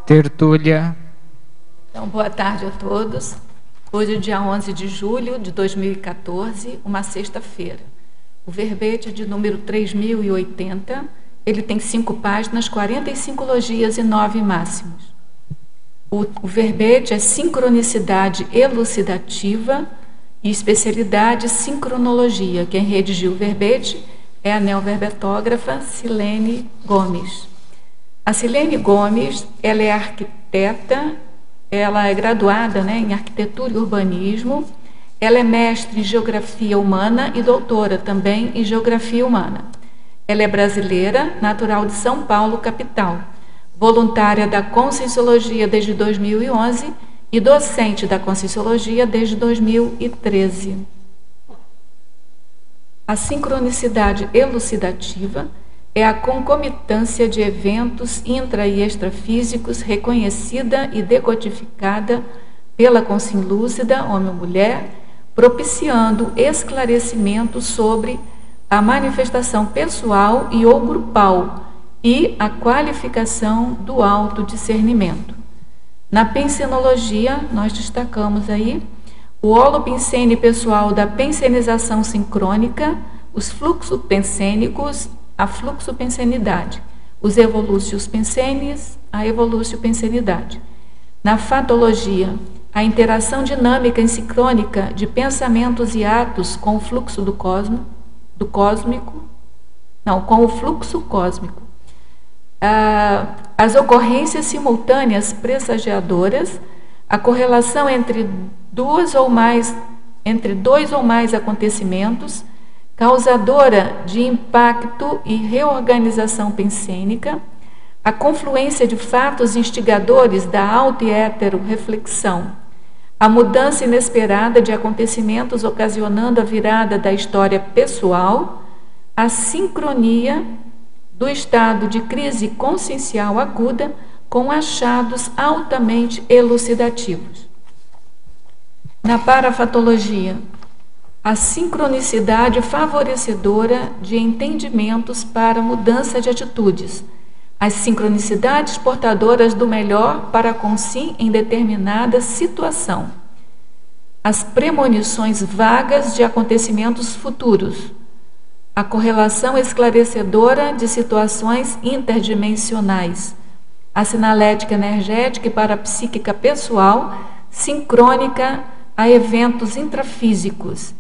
Tertúlia. Então, boa tarde a todos. Hoje é dia 11 de julho de 2014, uma sexta-feira. O verbete de número 3080, ele tem 5 páginas, 45 logias e 9 máximos. O verbete é sincronicidade elucidativa e especialidade sincronologia. Quem redigiu o verbete é a neoverbetógrafa Silene Gomes. A Silene Gomes, ela é arquiteta, ela é graduada, em arquitetura e urbanismo, ela é mestre em geografia humana e doutora também em geografia humana. Ela é brasileira, natural de São Paulo, capital, voluntária da Conscienciologia desde 2011 e docente da Conscienciologia desde 2013. A sincronicidade elucidativa é a concomitância de eventos intra- e extrafísicos reconhecida e decodificada pela consciência lúcida, homem ou mulher, propiciando esclarecimento sobre a manifestação pessoal e ou grupal e a qualificação do autodiscernimento. Na pensenologia, nós destacamos aí o holopensene pessoal da pensenização sincrônica, os fluxos pensênicos, a fluxopensenidade, os evolúcios pensenes, a evolúcio-pensenidade. Na fatologia, a interação dinâmica e sincrônica de pensamentos e atos com o fluxo com o fluxo cósmico. As ocorrências simultâneas pressagiadoras, a correlação entre dois ou mais acontecimentos, causadora de impacto e reorganização pensênica, a confluência de fatos instigadores da auto- e heteroreflexão, a mudança inesperada de acontecimentos ocasionando a virada da história pessoal, a sincronia do estado de crise consciencial aguda com achados altamente elucidativos. Na parafatologia, a sincronicidade favorecedora de entendimentos para mudança de atitudes, as sincronicidades portadoras do melhor para consim em determinada situação, as premonições vagas de acontecimentos futuros, a correlação esclarecedora de situações interdimensionais, a sinalética energética e parapsíquica pessoal sincrônica a eventos intrafísicos,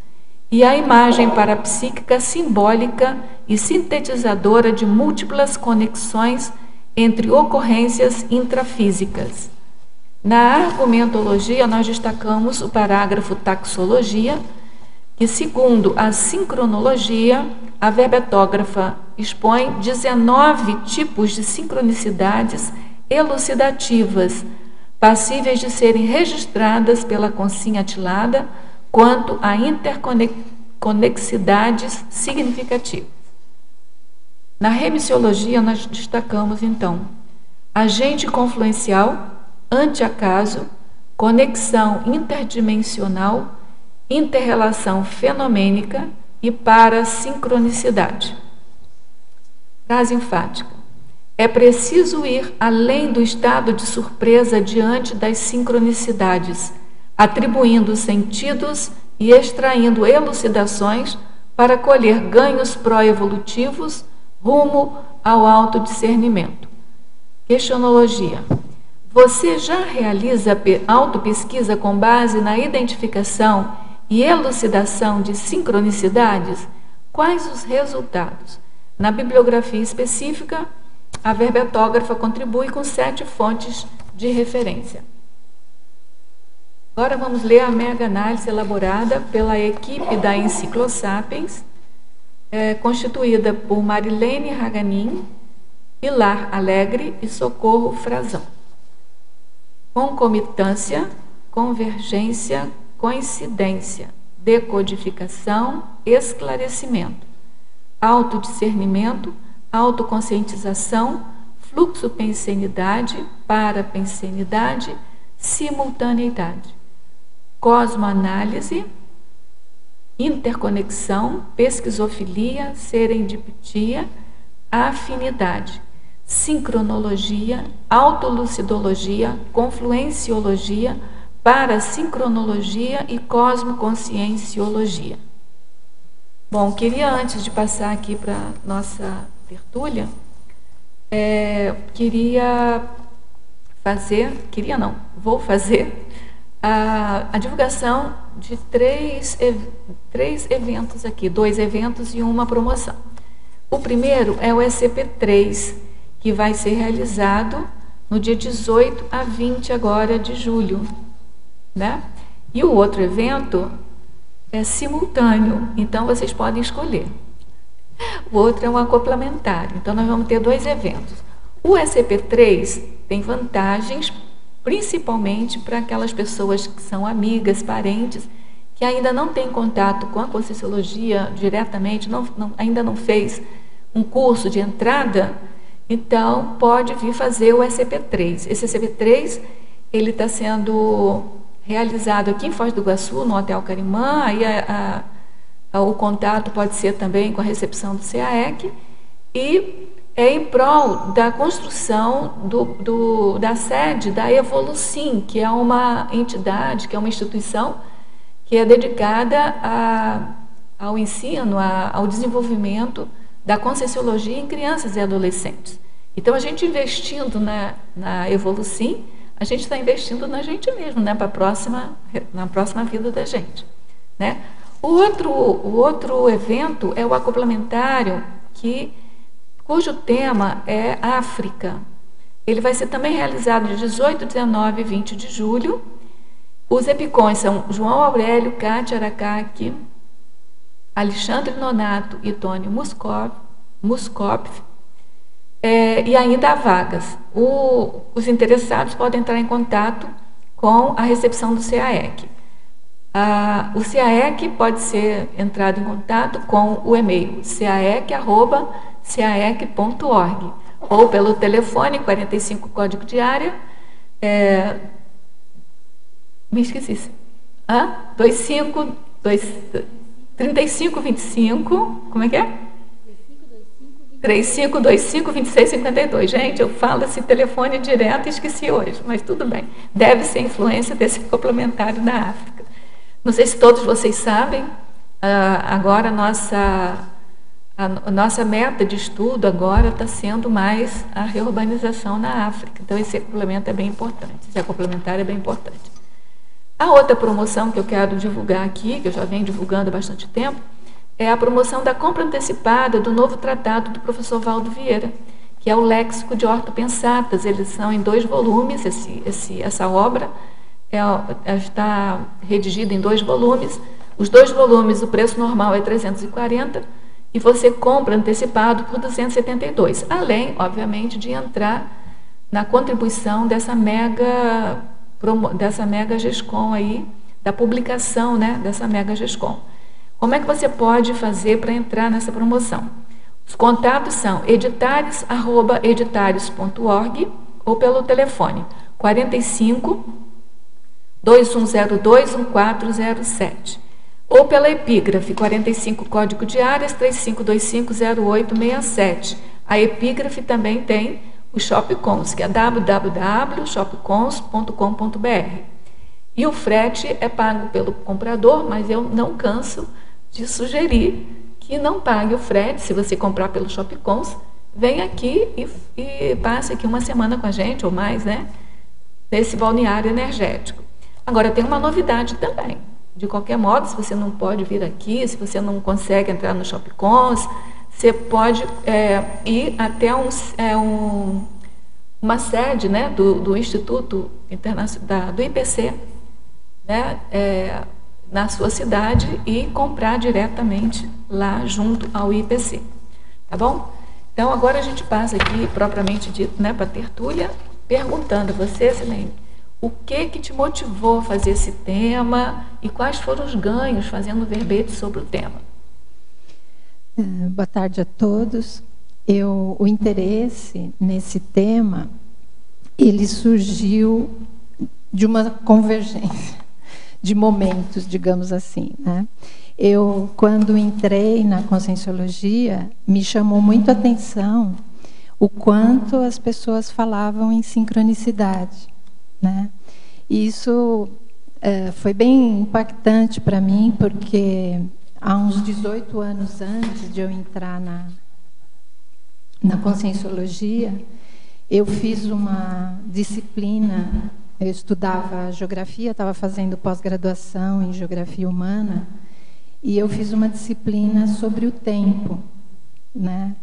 e a imagem parapsíquica simbólica e sintetizadora de múltiplas conexões entre ocorrências intrafísicas. Na argumentologia, nós destacamos o parágrafo taxologia, que, segundo a sincronologia, a verbetógrafa expõe 19 tipos de sincronicidades elucidativas, passíveis de serem registradas pela consciência atilada quanto a interconexidades significativas. Na remissiologia, nós destacamos, então, agente confluencial, anti-acaso, conexão interdimensional, interrelação fenomênica e parasincronicidade. Frase enfática. É preciso ir além do estado de surpresa diante das sincronicidades, atribuindo sentidos e extraindo elucidações para colher ganhos pró-evolutivos rumo ao autodiscernimento. Questionologia. Você já realiza autopesquisa com base na identificação e elucidação de sincronicidades? Quais os resultados? Na bibliografia específica, a verbetógrafa contribui com 7 fontes de referência. Agora vamos ler a mega-análise elaborada pela equipe da Enciclosapiens, constituída por Marilene Raganin, Pilar Alegre e Socorro Frazão. Concomitância, convergência, coincidência, decodificação, esclarecimento, autodiscernimento, autoconscientização, fluxopensenidade, parapensenidade, simultaneidade, cosmoanálise, interconexão, pesquisofilia, serendipitia, afinidade, sincronologia, autolucidologia, confluenciologia, parasincronologia e cosmoconscienciologia. Bom, queria, antes de passar aqui para a nossa tertúlia, vou fazer a divulgação de três eventos aqui, 2 eventos e uma promoção. O primeiro é o SCP-3, que vai ser realizado no dia 18 a 20 agora de julho, né? E o outro evento é simultâneo, então vocês podem escolher. O outro é um acoplamentário, então nós vamos ter 2 eventos. O SCP-3 tem vantagens, principalmente para aquelas pessoas que são amigas, parentes, que ainda não têm contato com a Conscienciologia diretamente, ainda não fez um curso de entrada, então pode vir fazer o SCP-3. Esse SCP-3, ele está sendo realizado aqui em Foz do Iguaçu, no Hotel Carimã, aí o contato pode ser também com a recepção do CAEC, e é em prol da construção da sede da Evolucim, que é uma entidade, que é uma instituição que é dedicada ao ensino, ao desenvolvimento da Conscienciologia em crianças e adolescentes. Então, a gente investindo na Evolucim, a gente está investindo na gente mesmo, né, na próxima vida da gente, né? O outro evento é o acoplamentário, cujo tema é África. Ele vai ser também realizado de 18, 19 e 20 de julho. Os epicões são João Aurélio, Cátia Aracaki, Alexandre Nonato e Tônio Muskopf, e ainda há vagas. Os interessados podem entrar em contato com a recepção do CAEC. O CAEC pode ser entrado em contato com o e-mail caec@caec.org ou pelo telefone 45 código de área, me esqueci, 3525, como é que é? 3525-2652. Gente, eu falo esse telefone direto e esqueci hoje, mas tudo bem. Deve ser influência desse complementário da África. Não sei se todos vocês sabem, agora a nossa meta de estudo agora está sendo mais a reurbanização na África. Então, esse complemento é bem importante, esse complementário é bem importante. A outra promoção que eu quero divulgar aqui, que eu já venho divulgando há bastante tempo, é a promoção da compra antecipada do novo tratado do professor Valdo Vieira, que é o Léxico de Ortopensatas. Eles são em 2 volumes, essa obra está redigida em 2 volumes. Os 2 volumes, o preço normal é 340 e você compra antecipado por 272, além, obviamente, de entrar na contribuição dessa mega GESCOM aí, da publicação, né, dessa mega GESCOM. Como é que você pode fazer para entrar nessa promoção? Os contatos são editares@editares.org ou pelo telefone 45 2102 1407 ou pela epígrafe 45 código de áreas 35250867. A epígrafe também tem o Shopcons, que é www.shopcons.com.br. E o frete é pago pelo comprador, mas eu não canso de sugerir que não pague o frete. Se você comprar pelo Shopcons, vem aqui e passe aqui uma semana com a gente, ou mais, né? Nesse balneário energético. Agora, tem uma novidade também. De qualquer modo, se você não pode vir aqui, se você não consegue entrar no Shopcons, você pode ir até uma sede, né, do Instituto Internacional, do IPC, né, na sua cidade e comprar diretamente lá junto ao IPC. Tá bom? Então, agora a gente passa aqui, propriamente dito, né, para a tertúlia, perguntando a você, Silene, o que te motivou a fazer esse tema e quais foram os ganhos fazendo verbete sobre o tema? Boa tarde a todos. O interesse nesse tema, ele surgiu de uma convergência de momentos, digamos assim, né? Quando entrei na Conscienciologia, me chamou muito a atenção o quanto as pessoas falavam em sincronicidade, né? E isso foi bem impactante para mim, porque há uns 18 anos antes de eu entrar na Conscienciologia, eu fiz uma disciplina, eu estudava geografia, estava fazendo pós-graduação em geografia humana, e eu fiz uma disciplina sobre o tempo, né?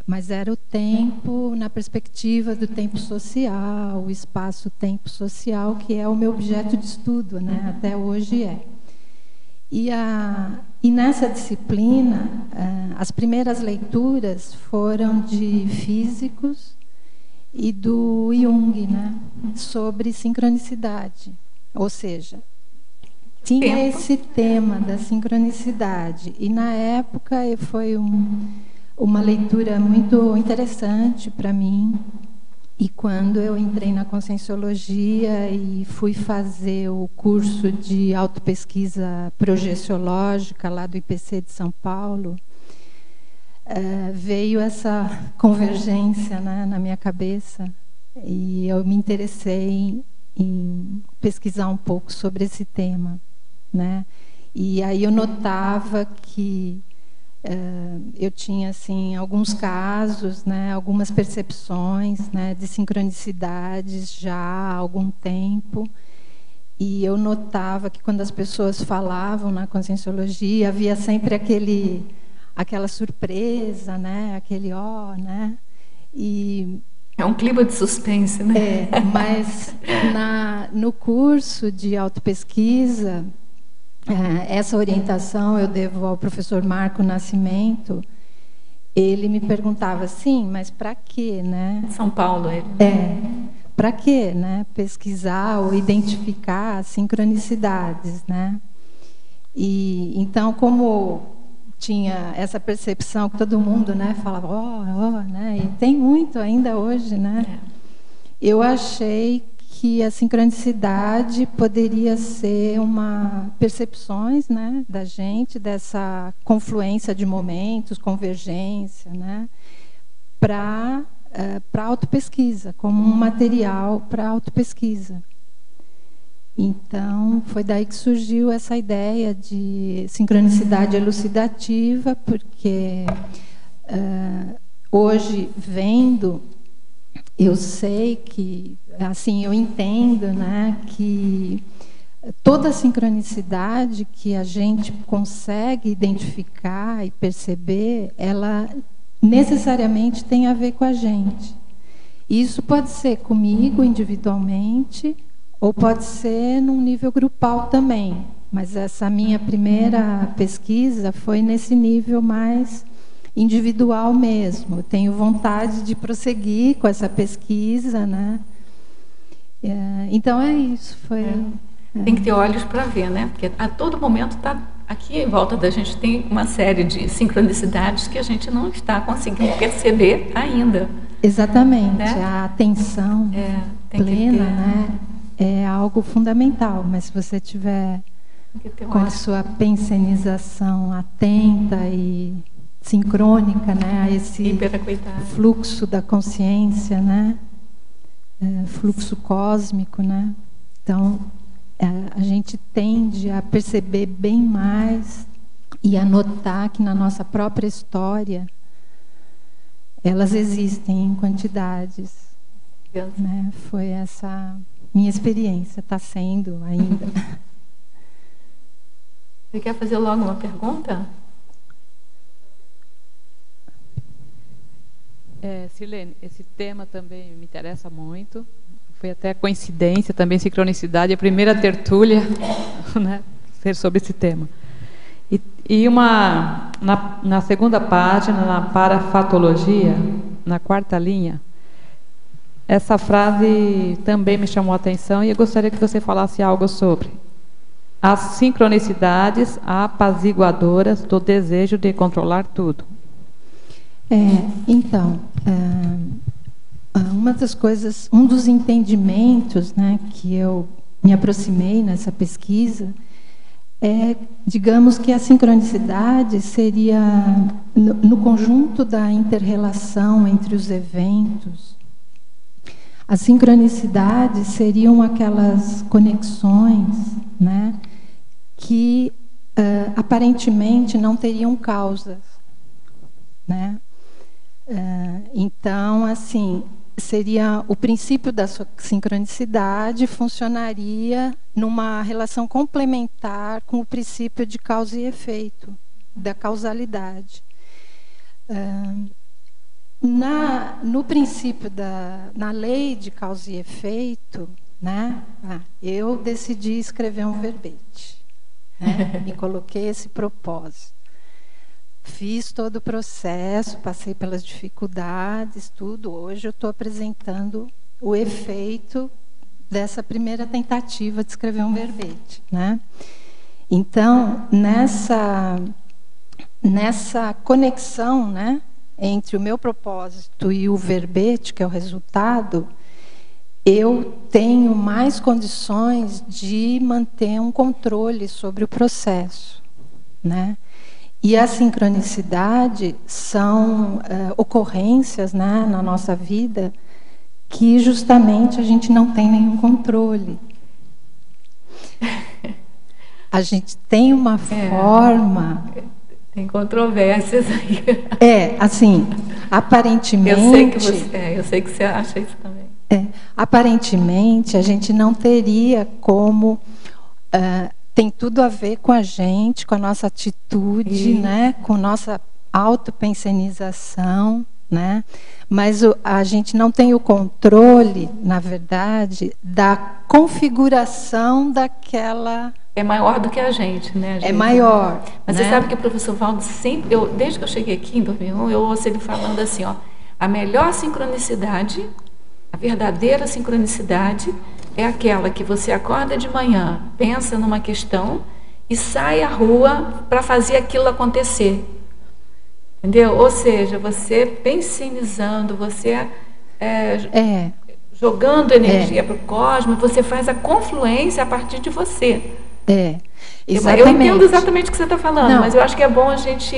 Mas era o tempo na perspectiva do tempo social, o espaço-tempo social, que é o meu objeto de estudo, né? Até hoje é. E nessa disciplina, as primeiras leituras foram de físicos e do Jung, né? Sobre sincronicidade. Ou seja, tinha esse tema da sincronicidade. E, na época, foi uma leitura muito interessante para mim. E quando eu entrei na Conscienciologia e fui fazer o curso de autopesquisa projeciológica lá do IPC de São Paulo, veio essa convergência, né, na minha cabeça, e eu me interessei em pesquisar um pouco sobre esse tema, né? E aí eu notava que eu tinha assim alguns casos, né, algumas percepções, né, de sincronicidades já há algum tempo, e eu notava que quando as pessoas falavam na Conscienciologia havia sempre aquela surpresa, né, aquele né, e é um clima de suspense, né? Mas no curso de autopesquisa, essa orientação eu devo ao professor Marco Nascimento. Ele me perguntava, sim, mas para quê, né? São Paulo, ele. Para quê, né? Pesquisar ou identificar sincronicidades, né? E então, como tinha essa percepção que todo mundo, né, falava, né? E tem muito ainda hoje, né? Eu achei que a sincronicidade poderia ser percepções, né, da gente, dessa confluência de momentos, convergência, né, para autopesquisa, como um material para autopesquisa. Então, foi daí que surgiu essa ideia de sincronicidade elucidativa, porque hoje, vendo, eu sei que, assim, eu entendo, né, que toda a sincronicidade que a gente consegue identificar e perceber, ela necessariamente tem a ver com a gente. Isso pode ser comigo individualmente, ou pode ser num nível grupal também. Mas essa minha primeira pesquisa foi nesse nível mais individual mesmo. Eu tenho vontade de prosseguir com essa pesquisa, né? Então é isso. Tem que ter olhos para ver, né? Porque a todo momento está aqui em volta da gente tem uma série de sincronicidades que a gente não está conseguindo perceber ainda. Exatamente. Né? A atenção plena, né, é algo fundamental. Mas se você tiver com a sua pensenização atenta e sincrônica, né, a esse fluxo da consciência, né, fluxo cósmico, né, então a gente tende a perceber bem mais e a notar que na nossa própria história elas existem em quantidades, né? Foi essa minha experiência, está sendo ainda. Você quer fazer logo uma pergunta? Sirlene, esse tema também me interessa muito. Foi até coincidência, também sincronicidade, a primeira tertúlia, né, ser sobre esse tema. E na segunda página, na parafatologia, na quarta linha, essa frase também me chamou a atenção e eu gostaria que você falasse algo sobre as sincronicidades apaziguadoras do desejo de controlar tudo. Então, uma das coisas, um dos entendimentos, né, que eu me aproximei nessa pesquisa Digamos que a sincronicidade seria, no conjunto da inter-relação entre os eventos, as sincronicidades seriam aquelas conexões, né, que aparentemente não teriam causas, né? Então, assim, seria o princípio da sincronicidade funcionaria numa relação complementar com o princípio de causa e efeito, da causalidade. No princípio na lei de causa e efeito, né, eu decidi escrever um verbete, né, me coloquei esse propósito. Fiz todo o processo, passei pelas dificuldades, tudo. Hoje eu estou apresentando o efeito dessa primeira tentativa de escrever um verbete, né? Então, nessa conexão, né, entre o meu propósito e o verbete, que é o resultado, eu tenho mais condições de manter um controle sobre o processo, né? E a sincronicidade são ocorrências, né, na nossa vida que justamente a gente não tem nenhum controle. A gente tem uma forma... Tem controvérsias aí. Assim, aparentemente... Eu sei que você acha isso também. Aparentemente, a gente não teria como... tem tudo a ver com a gente, com a nossa atitude, né, com nossa autopensenização, né? Mas a gente não tem o controle, na verdade, da configuração daquela... É maior do que a gente, né? É maior. Mas né? Você sabe que o professor Valdo sempre... desde que eu cheguei aqui em 2001, eu ouço ele falando assim, ó, a melhor sincronicidade, a verdadeira sincronicidade é aquela que você acorda de manhã, pensa numa questão e sai à rua para fazer aquilo acontecer. Entendeu? Ou seja, você pensionizando, você jogando energia para o cosmos, você faz a confluência a partir de você. Exatamente. Eu entendo exatamente o que você está falando, mas eu acho que é bom a gente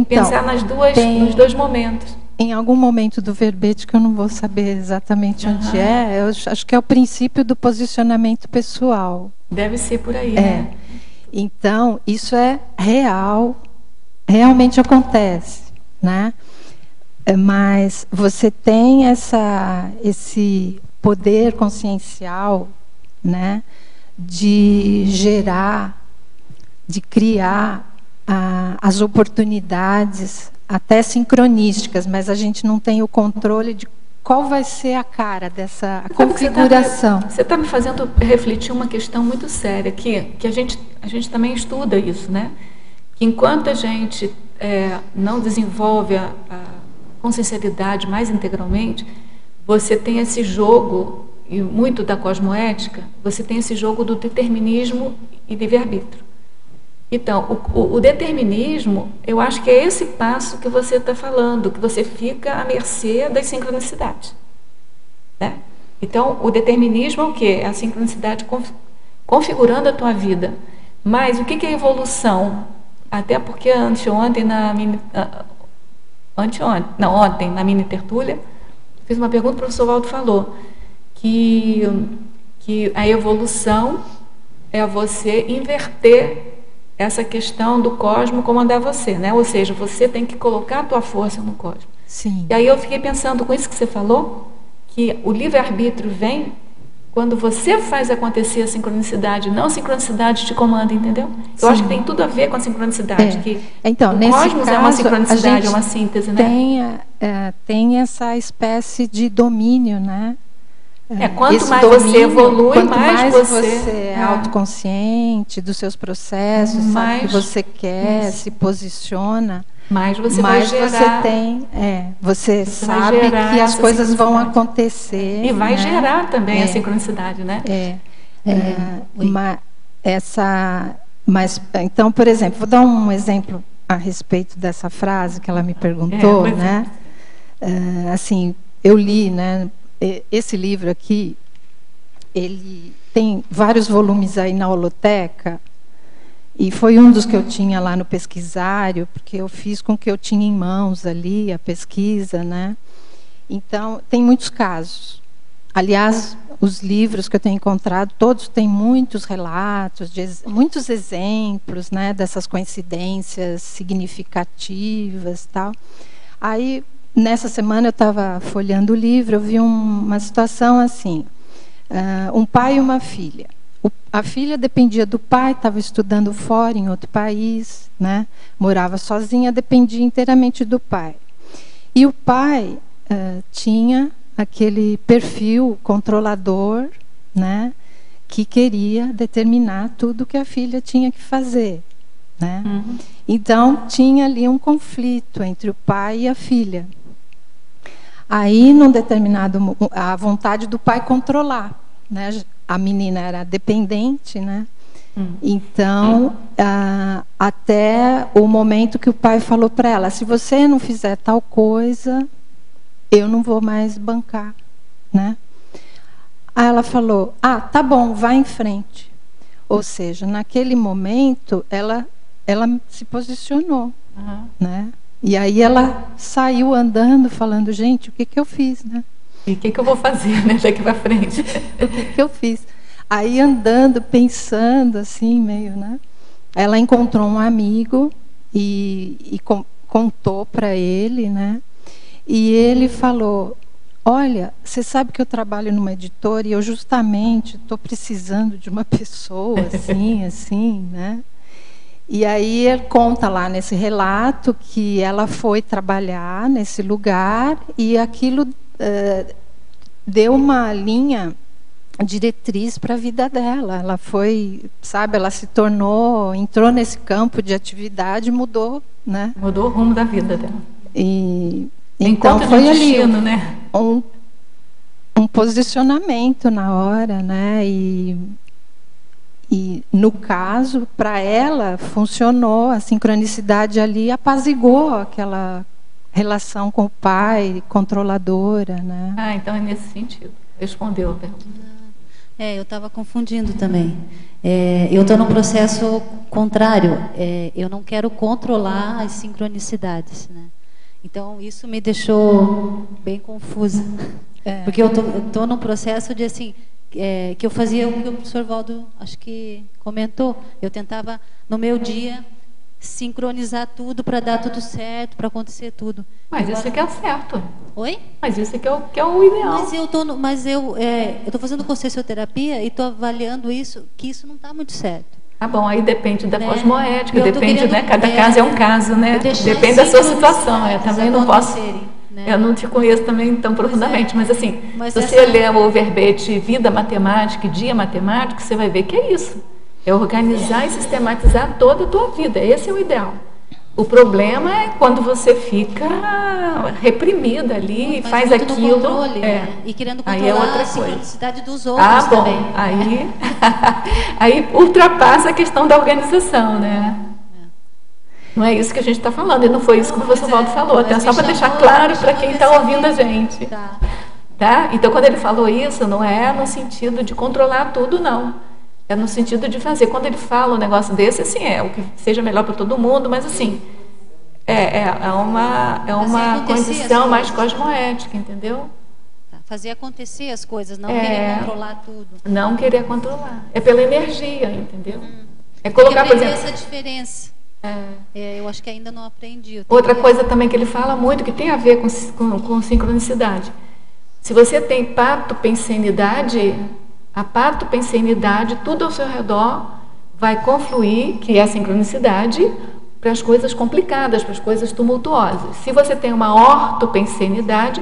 pensar nos dois momentos. Em algum momento do verbete, que eu não vou saber exatamente onde eu acho que é o princípio do posicionamento pessoal. Deve ser por aí, né? Então, isso é real, realmente acontece, né? Mas você tem esse poder consciencial, né, de gerar, de criar as oportunidades até sincronísticas, mas a gente não tem o controle de qual vai ser a cara dessa configuração. Você está me fazendo refletir uma questão muito séria, que a gente também estuda isso, né? Que enquanto a gente não desenvolve com sinceridade mais integralmente, você tem esse jogo, e muito da cosmoética, você tem esse jogo do determinismo e livre-arbítrio. Então, o determinismo, eu acho que é esse passo que você está falando, que você fica à mercê das sincronicidades, né? Então, o determinismo é o quê? É a sincronicidade configurando a tua vida. Mas o que é evolução? Até porque ontem na mini tertúlia, fiz uma pergunta, o professor Valdo falou que a evolução é você inverter essa questão do cosmo comandar você, né? Ou seja, você tem que colocar a tua força no cosmo. Sim. E aí eu fiquei pensando com isso que você falou, que o livre-arbítrio vem quando você faz acontecer a sincronicidade, não a sincronicidade te comanda, entendeu? Eu acho que tem tudo a ver com a sincronicidade. Que então, o nesse cosmos caso, é uma sincronicidade, é uma síntese, né? Tem essa espécie de domínio, né? Quanto mais você evolui, quanto mais você é autoconsciente dos seus processos, sabe o que você quer, se posiciona, mais você vai gerar. Você tem, você sabe que as coisas vão acontecer. E vai gerar também a sincronicidade, né? Então, por exemplo, vou dar um exemplo a respeito dessa frase que ela me perguntou, né? Assim, eu li, né? Esse livro aqui, ele tem vários volumes aí na holoteca, E foi um dos que eu tinha lá no pesquisário, porque eu fiz com o que eu tinha em mãos ali, a pesquisa, né? Então, tem muitos casos. Aliás, os livros que eu tenho encontrado, todos têm muitos relatos, muitos exemplos, né, dessas coincidências significativas, tal. Aí, nessa semana, eu estava folheando o livro, eu vi uma situação assim, um pai e uma filha. A filha dependia do pai, estava estudando fora, em outro país, né, morava sozinha, dependia inteiramente do pai. E o pai tinha aquele perfil controlador, né, que queria determinar tudo que a filha tinha que fazer, né? Uhum. Então tinha ali um conflito entre o pai e a filha. Aí, num determinado, a vontade do pai controlar, né? A menina era dependente, né? Então, até o momento que o pai falou para ela: se você não fizer tal coisa, eu não vou mais bancar, né? Aí ela falou: tá bom, vai em frente. Ou seja, naquele momento ela se posicionou, né? E aí ela saiu andando, falando: gente, o que eu fiz, né? E o que eu vou fazer, né, daqui para frente? O que eu fiz? Aí andando, pensando assim, meio, né? Ela encontrou um amigo e contou para ele, né? E ele falou: olha, você sabe que eu trabalho numa editora e eu justamente estou precisando de uma pessoa assim, né? E aí ele conta lá nesse relato que ela foi trabalhar nesse lugar e aquilo deu uma linha diretriz para a vida dela. Ela foi, sabe, ela se tornou, entrou nesse campo de atividade, mudou, né? Mudou o rumo da vida dela. E então foi ali né? um posicionamento na hora, né? E no caso, para ela, funcionou, a sincronicidade ali apaziguou aquela relação com o pai, controladora, né? Então é nesse sentido. Respondeu a pergunta. Eu estava confundindo também. Eu estou num processo contrário. Eu não quero controlar as sincronicidades, né? Então, isso me deixou bem confusa. Porque eu estou num processo de, assim, que eu fazia o que o professor Valdo, acho que comentou. Eu tentava, no meu dia, sincronizar tudo para dar tudo certo, para acontecer tudo. Mas isso que é o certo. Oi? Mas isso que é o ideal. Mas eu estou fazendo concessioterapia e estou avaliando isso, que isso não está muito certo. Tá bom, aí depende da cosmoética, depende, né? Cada caso é um caso, né? Depende da sua situação. Também não posso. Né? Eu não te conheço também tão profundamente, mas assim, se você ler o verbete vida matemática e dia matemático, você vai ver que é isso. É organizar e sistematizar toda a tua vida. Esse é o ideal. O problema é quando você fica reprimida ali, faz aquilo. Controle, né? E querendo controlar aí é outra a sincronicidade dos outros bom, também. Aí ultrapassa a questão da organização, né? Não é isso que a gente está falando, e não foi isso que o professor Valdo falou, até só para deixar claro para quem está ouvindo a gente. Tá? Então, quando ele falou isso, não é no sentido de controlar tudo, não. É no sentido de fazer. Quando ele fala um negócio desse, assim, o que seja melhor para todo mundo, mas assim, é uma condição mais cosmoética, entendeu? Fazer acontecer as coisas, não querer controlar tudo. Não querer controlar. É pela energia, entendeu? É colocar, por exemplo, essa diferença. Eu acho que ainda não aprendi. Outra coisa também que ele fala muito, que tem a ver com sincronicidade. Se você tem pato-pensenidade, a pato-pensenidade, tudo ao seu redor vai confluir, que é a sincronicidade, para as coisas complicadas, para as coisas tumultuosas. Se você tem uma ortopensenidade,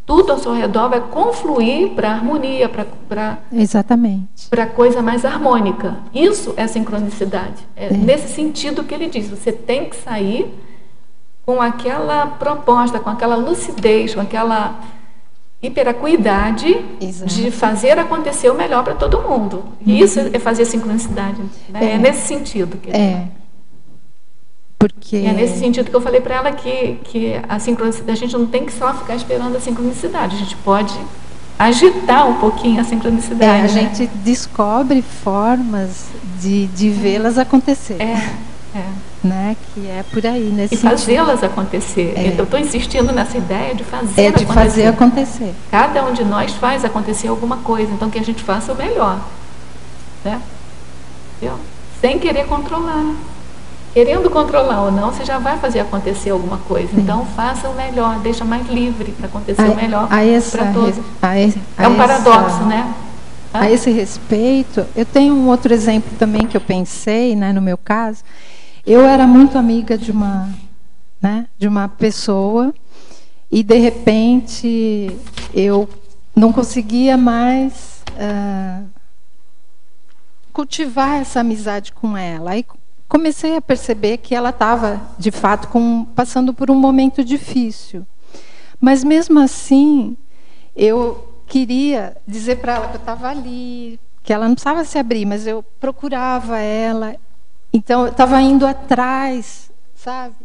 tudo ao seu redor vai confluir para a harmonia, exatamente, para a coisa mais harmônica. Isso é sincronicidade. Nesse sentido que ele diz, você tem que sair com aquela proposta, com aquela lucidez, com aquela hiperacuidade de fazer acontecer o melhor para todo mundo. E isso é fazer sincronicidade. Né? É nesse sentido. Porque... É nesse sentido que eu falei para ela que a sincronicidade, a gente não tem que só ficar esperando a sincronicidade, a gente pode agitar um pouquinho a sincronicidade. A gente descobre formas de vê-las acontecer. Né? Que é por aí, nesse sentido. E fazê-las acontecer. Eu estou insistindo nessa ideia de fazer acontecer. Fazer acontecer. Cada um de nós faz acontecer alguma coisa, então que a gente faça o melhor. Né? Sem querer controlar. Querendo controlar ou não, você já vai fazer acontecer alguma coisa. Sim. Então, faça o melhor, deixa mais livre para acontecer o melhor para todos. É um paradoxo, né? A esse respeito, eu tenho um outro exemplo também que eu pensei, né, no meu caso. Eu era muito amiga de uma pessoa e, de repente, eu não conseguia mais cultivar essa amizade com ela. Aí comecei a perceber que ela estava, de fato, passando por um momento difícil. Mas, mesmo assim, eu queria dizer para ela que eu estava ali, que ela não precisava se abrir, mas eu procurava ela. Então, eu estava indo atrás, sabe?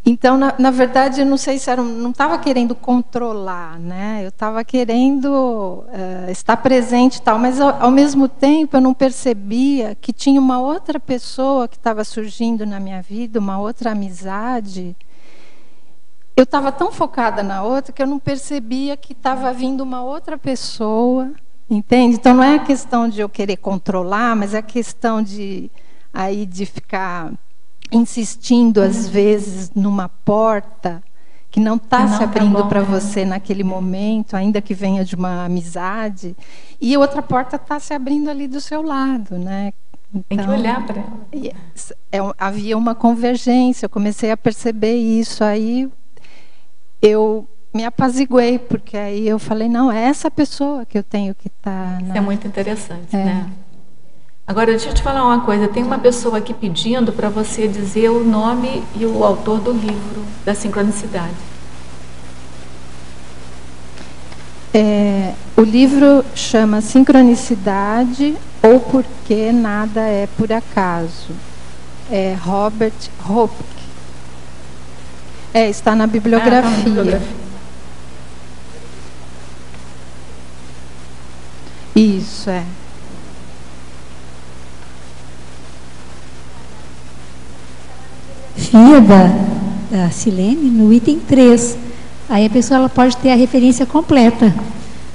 Então, na verdade, eu não sei se não estava querendo controlar, né? Eu estava querendo estar presente e tal, mas, ao mesmo tempo, eu não percebia que tinha uma outra pessoa que estava surgindo na minha vida, uma outra amizade. Eu estava tão focada na outra que eu não percebia que estava vindo uma outra pessoa, entende? Então, não é a questão de eu querer controlar, mas é a questão de ficar insistindo, às vezes, numa porta que não está se abrindo para você naquele momento, ainda que venha de uma amizade, e outra porta está se abrindo ali do seu lado, né? Então, tem que olhar para ela. Havia uma convergência, eu comecei a perceber isso, aí eu me apaziguei, porque aí eu falei, não, é essa pessoa que eu tenho que estar... Isso é muito interessante, né? Agora, deixa eu te falar uma coisa. Tem uma pessoa aqui pedindo para você dizer o nome e o autor do livro da sincronicidade. O livro chama Sincronicidade ou Porque Nada é Por Acaso. É Robert Hopke. Está na bibliografia. Isso, FIA da Silene, no item 3. Aí a pessoa ela pode ter a referência completa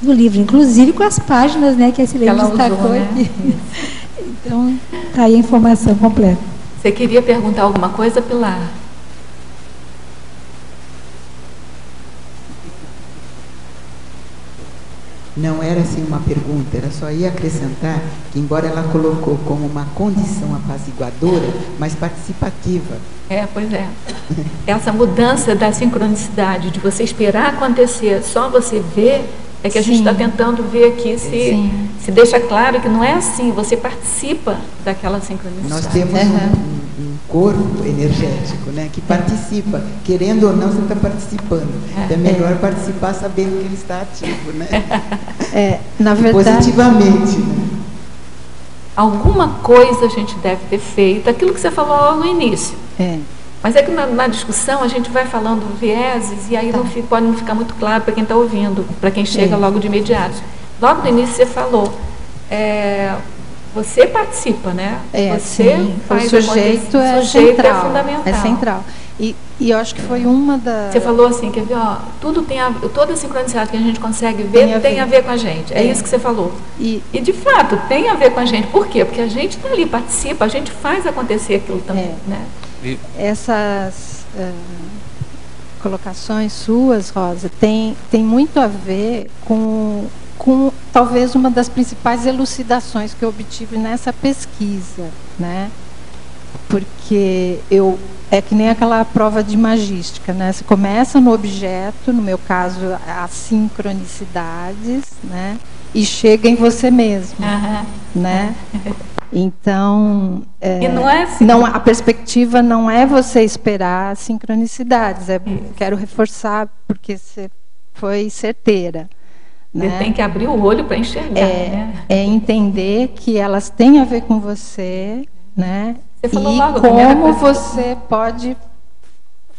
do livro, inclusive com as páginas, né, que a Silene destacou, né? Aqui. Então, está aí a informação completa. Você queria perguntar alguma coisa, Pilar? Não era assim uma pergunta, era só ia acrescentar que, embora ela colocou como uma condição apaziguadora, mas participativa. Pois é. Essa mudança da sincronicidade, de você esperar acontecer, só você ver, é que a gente está tentando ver aqui se deixa claro que não é assim, você participa daquela sincronicidade. Nós temos um corpo energético, né, que participa, querendo ou não, você está participando. É melhor participar sabendo que ele está ativo, né? Na verdade, positivamente, né? Alguma coisa a gente deve ter feito, aquilo que você falou no início. Mas é que na discussão a gente vai falando vieses e aí pode não ficar muito claro para quem está ouvindo, para quem chega logo de imediato. Logo no início você falou, você participa, né? Você faz o sujeito é fundamental. É central. E eu acho que foi uma das... Você falou assim, quer ver, toda a sincronicidade que a gente consegue ver tem a ver com a gente. É isso que você falou. E de fato, tem a ver com a gente. Por quê? Porque a gente está ali, participa, a gente faz acontecer aquilo também, né? Essas colocações suas, Rosa, tem muito a ver com talvez uma das principais elucidações que eu obtive nessa pesquisa, né? Porque é que nem aquela prova de magística, né? Você começa no objeto, no meu caso, as sincronicidades, né? E chega em você mesmo, né? Então, e não é assim. A perspectiva não é você esperar sincronicidades. Quero reforçar, porque você foi certeira. Você tem que abrir o olho para enxergar. Né? É entender que elas têm a ver com você, né? Você falou e logo, como você pode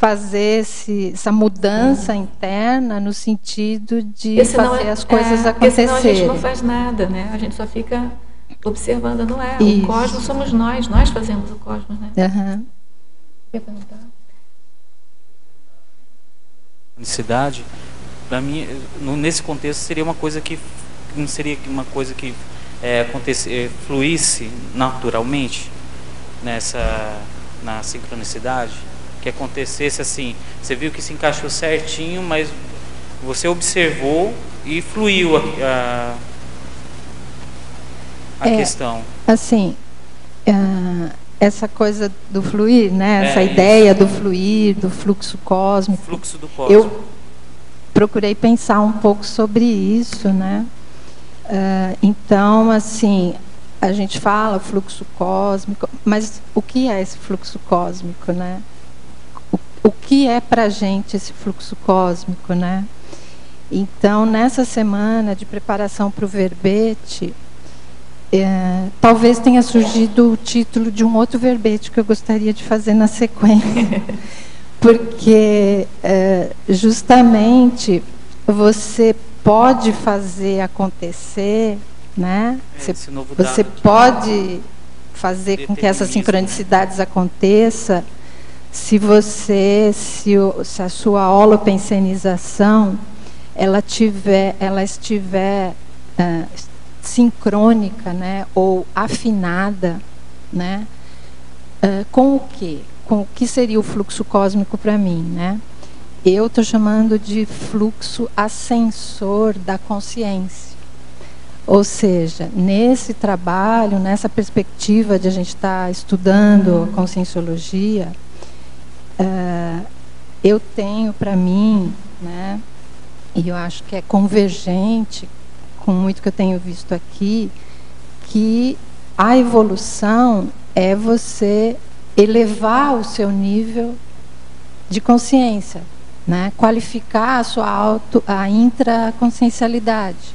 fazer essa mudança interna no sentido de fazer as coisas acontecerem. Porque senão a gente não faz nada, né? A gente só fica observando, não é? Isso. O cosmos somos nós fazemos o cosmos, né? Uhum. Quer perguntar? Necessidade, para mim, nesse contexto, seria uma coisa que não seria uma coisa que fluísse naturalmente na sincronicidade, que acontecesse assim, você viu que se encaixou certinho, mas você observou e fluiu a questão. Assim, essa coisa do fluir, né? Essa ideia do fluir, do fluxo cósmico. Fluxo do cosmos. Eu procurei pensar um pouco sobre isso, né? Então, assim, a gente fala fluxo cósmico, mas o que é esse fluxo cósmico, né? O que é para a gente esse fluxo cósmico, né? Então, nessa semana de preparação para o verbete, talvez tenha surgido o título de um outro verbete que eu gostaria de fazer na sequência, porque justamente você pode fazer acontecer, né? Você pode fazer com que essas sincronicidades aconteçam se a sua holopensenização ela estiver sincrônica, né, ou afinada, né, com o quê? Com o que seria o fluxo cósmico para mim, né? Eu estou chamando de fluxo ascensor da consciência. Ou seja, nesse trabalho, nessa perspectiva de a gente estar estudando a conscienciologia, eu tenho para mim, né, e eu acho que é convergente com muito que eu tenho visto aqui, que a evolução é você elevar o seu nível de consciência, né? Qualificar a intraconsciencialidade.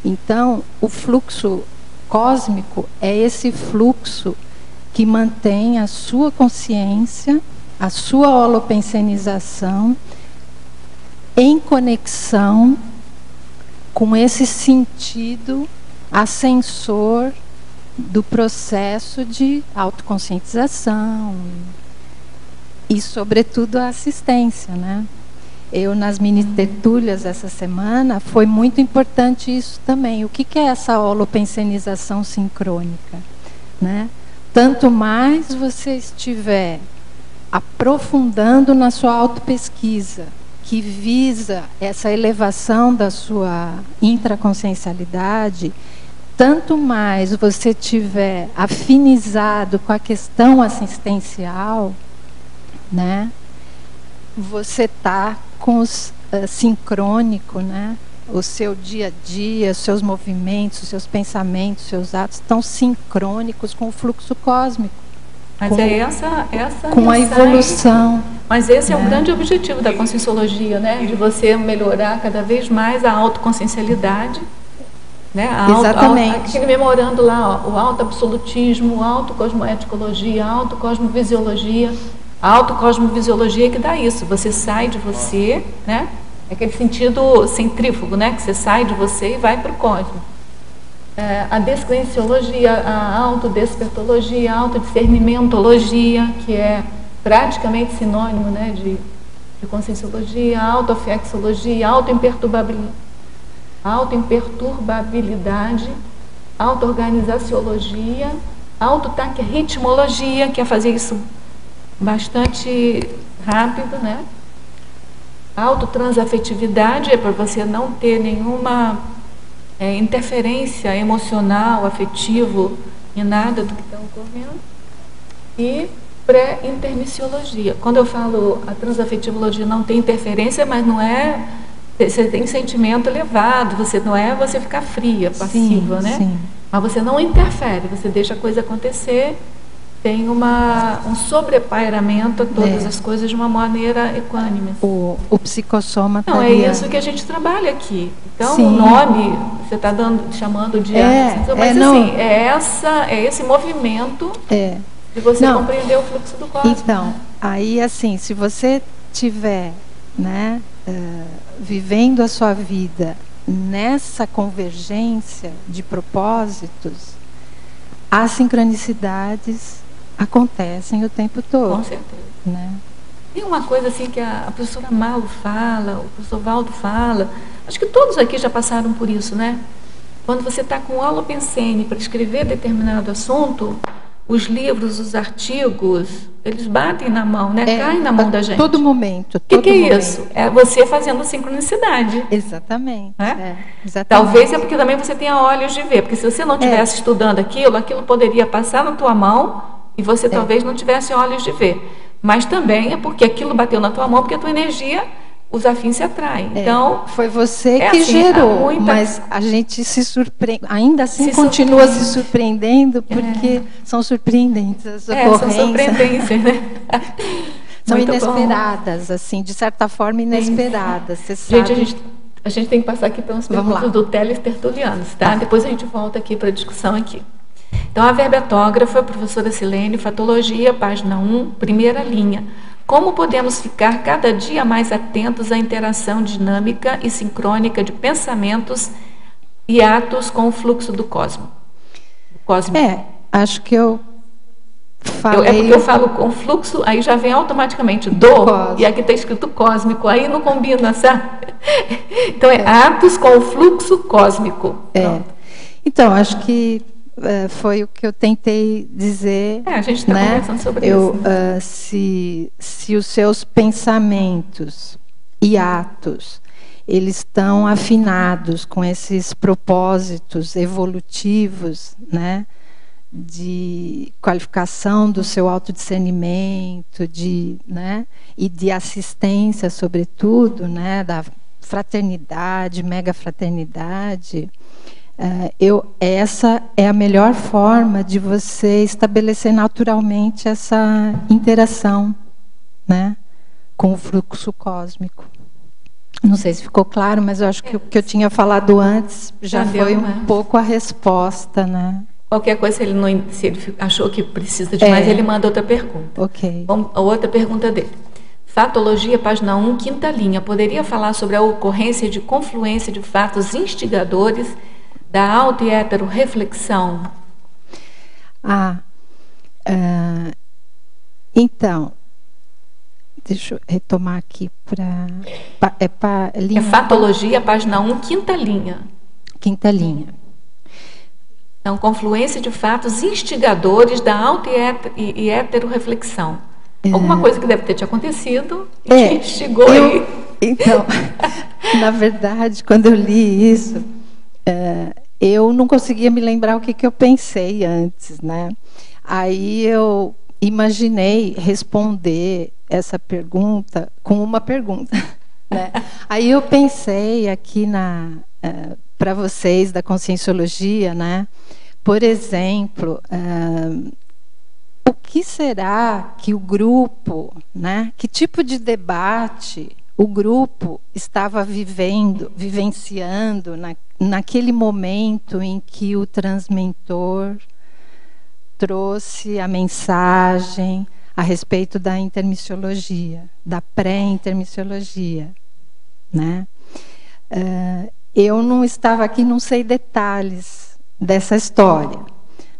Então, o fluxo cósmico é esse fluxo que mantém a sua consciência, a sua holopensenização em conexão com esse sentido ascensor do processo de autoconscientização e, sobretudo, a assistência, né? Eu, nas mini tertúlias essa semana, foi muito importante isso também. O que é essa holopensenização sincrônica, né? Tanto mais você estiver aprofundando na sua autopesquisa, que visa essa elevação da sua intraconsciencialidade, tanto mais você tiver afinizado com a questão assistencial, né, você está com os sincrônico, né? O seu dia a dia, os seus movimentos, os seus pensamentos, os seus atos estão sincrônicos com o fluxo cósmico. Mas essa com a evolução. Mas esse é o grande objetivo da conscienciologia, né? De você melhorar cada vez mais a autoconsciencialidade, né? Exatamente. Aquele memorando lá, ó, o autoabsolutismo, a autocosmoeticologia, a autocosmovisiologia. A autocosmovisiologia que dá isso. Você sai de você, né? É aquele sentido centrífugo, né? Que você sai de você e vai para o cosmos. A descrenciologia, a autodespertologia, a autodiscernimentologia, que é praticamente sinônimo, né, de conscienciologia, a autoafexologia, a autoimperturbabilidade, a autoorganizaciologia, a autotaquirritmologia, que é fazer isso bastante rápido, né? A autotransafetividade é para você não ter nenhuma interferência emocional, afetivo em nada do que está ocorrendo. E pré-intermissiologia. Quando eu falo a transafetivologia não tem interferência, mas não é... Você tem sentimento elevado, você não é você ficar fria, passiva, né? Sim. Mas você não interfere, você deixa a coisa acontecer, tem um sobrepairamento a todas as coisas de uma maneira equânime. O psicossoma não, é isso que a gente trabalha aqui. Então, o nome, você está chamando de mas assim, é esse movimento de você compreender o fluxo do cosmos. Então, Aí, assim, se você tiver, né, vivendo a sua vida nessa convergência de propósitos, as sincronicidades acontecem o tempo todo. Com certeza. Né? Tem uma coisa assim que a professora Malu fala, o professor Valdo fala, acho que todos aqui já passaram por isso, né? Quando você está com aula pensene para escrever determinado assunto, os livros, os artigos, eles batem na mão, né? Caem na mão da gente. Todo momento. O que é isso? É você fazendo sincronicidade. Exatamente. Exatamente. Talvez é porque também você tenha olhos de ver, porque se você não estivesse estudando aquilo poderia passar na tua mão e você talvez não tivesse olhos de ver. Mas também é porque aquilo bateu na tua mão, porque a tua energia, os afins se atraem. Então, foi você que assim, gerou, mas a gente se surpreende, ainda assim continua se surpreendendo, porque são surpreendentes as ocorrências. São surpreendências, né? São inesperadas, assim, de certa forma inesperadas. Você sabe. A gente tem que passar aqui pelas perguntas do Teles Tertulianos, tá? Depois a gente volta aqui para a discussão aqui. Então, a verbetógrafa, professora Silene, Fatologia, página 1, primeira linha. Como podemos ficar cada dia mais atentos à interação dinâmica e sincrônica de pensamentos e atos com o fluxo do cosmos? Acho que eu falei... É porque eu falo com fluxo, aí já vem automaticamente e aqui está escrito cósmico, aí não combina, sabe? Então, atos com o fluxo cósmico. Então, acho que foi o que eu tentei dizer. A gente está conversando sobre isso. Se os seus pensamentos e atos, eles estão afinados com esses propósitos evolutivos, né, de qualificação do seu autodiscernimento, né, e de assistência, sobretudo, né, da fraternidade, mega fraternidade. Essa é a melhor forma de você estabelecer naturalmente essa interação, né, com o fluxo cósmico. Não sei se ficou claro, mas eu acho que o que eu tinha falado antes já foi um pouco a resposta, né? Qualquer coisa, se ele achou que precisa de mais, ele manda outra pergunta. Ok. A outra pergunta dele. Fatologia, página 1, quinta linha. Poderia falar sobre a ocorrência de confluência de fatos instigadores da auto e hétero reflexão? Então, deixa eu retomar aqui para linha. É Fatologia, página 1, quinta linha. Quinta linha. Então, confluência de fatos instigadores da auto e hétero reflexão. Alguma coisa que deve ter te acontecido e te instigou aí. Então, na verdade, quando eu li isso, eu não conseguia me lembrar o que eu pensei antes, né? Aí eu imaginei responder essa pergunta com uma pergunta, né? Aí eu pensei aqui para vocês da Conscienciologia, né? Por exemplo, o que será que o grupo, né? Que tipo de debate o grupo estava vivenciando naquele momento em que o transmentor trouxe a mensagem a respeito da intermissiologia, da pré-intermissiologia, né? Eu não estava aqui, não sei detalhes dessa história,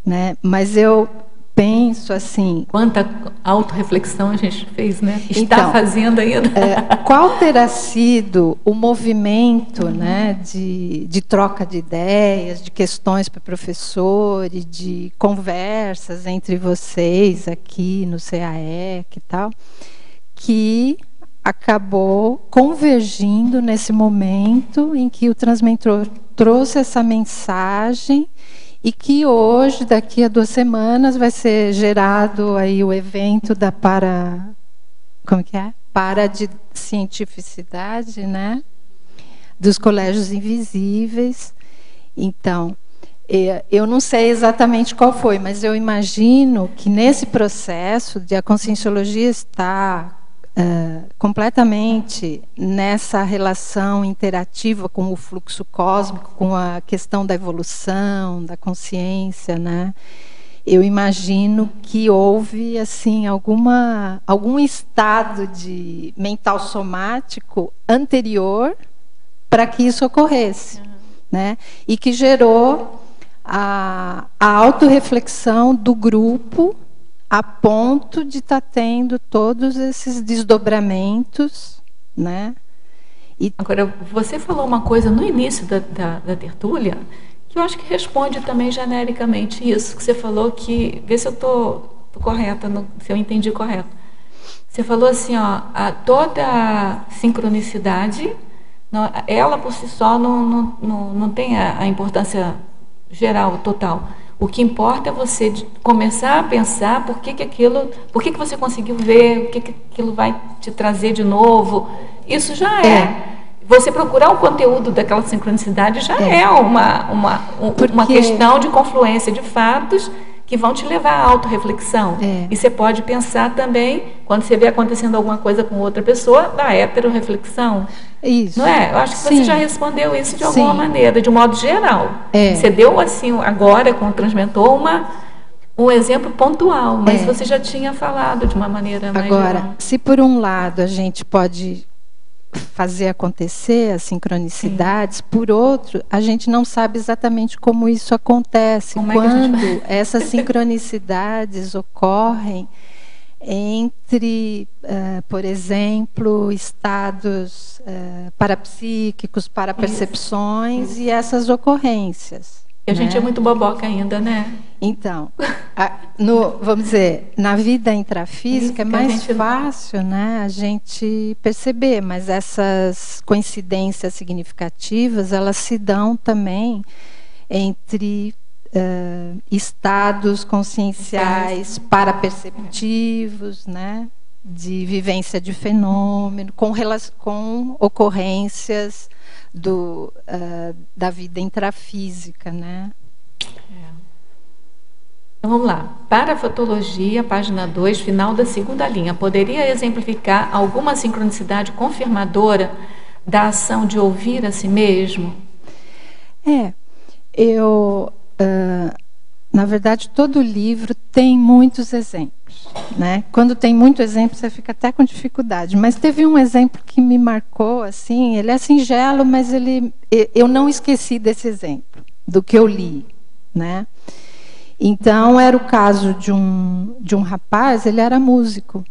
né? Mas eu penso assim... Quanta autorreflexão a gente fez, né? Está fazendo ainda. Qual terá sido o movimento, né, de troca de ideias, de questões para o professor e de conversas entre vocês aqui no CAEC e tal, que acabou convergindo nesse momento em que o transmentor trouxe essa mensagem e que hoje, daqui a 2 semanas, vai ser gerado aí o evento da Paradiecientificidade, né? Dos colégios invisíveis. Então, eu não sei exatamente qual foi, mas eu imagino que nesse processo de a Conscienciologia estar completamente nessa relação interativa com o fluxo cósmico, com a questão da evolução, da consciência, né? eu imagino que houve assim algum estado de mental somático anterior para que isso ocorresse, né? E que gerou a autorreflexão do grupo a ponto de estar tendo todos esses desdobramentos, né? E agora, você falou uma coisa no início da tertúlia que eu acho que responde também genericamente isso, que você falou que, vê se eu estou correta, se eu entendi correto. Você falou assim, ó, toda sincronicidade, ela por si só não tem a importância geral, total. O que importa é você começar a pensar por que você conseguiu ver, o que aquilo vai te trazer de novo. Isso já é. Você procurar o conteúdo daquela sincronicidade já é uma questão de confluência de fatos que vão te levar à autorreflexão. E você pode pensar também, quando você vê acontecendo alguma coisa com outra pessoa, da heteroreflexão. Isso. Não é? Eu acho que você já respondeu isso de alguma maneira, de um modo geral. Você deu, assim, agora, quando transmentou, um exemplo pontual, mas você já tinha falado de uma maneira mais geral. Se por um lado a gente pode fazer acontecer as sincronicidades, por outro, a gente não sabe exatamente como isso acontece, quando essas sincronicidades ocorrem entre, por exemplo, estados parapsíquicos, parapercepções e essas ocorrências. E a gente é muito boboca ainda, né? Então, vamos dizer, na vida intrafísica é mais fácil, né, a gente perceber, mas essas coincidências significativas, elas se dão também entre estados conscienciais paraperceptivos, né, de vivência de fenômeno, com ocorrências da vida intrafísica, né? Então vamos lá. Para a fotologia, página 2, final da segunda linha, poderia exemplificar alguma sincronicidade confirmadora da ação de ouvir a si mesmo? Na verdade, todo livro tem muitos exemplos, né? Quando tem muito exemplo, você fica até com dificuldade. Mas teve um exemplo que me marcou, assim, ele é singelo, mas eu não esqueci desse exemplo, do que eu li, né? Então, era o caso de um rapaz, ele era músico,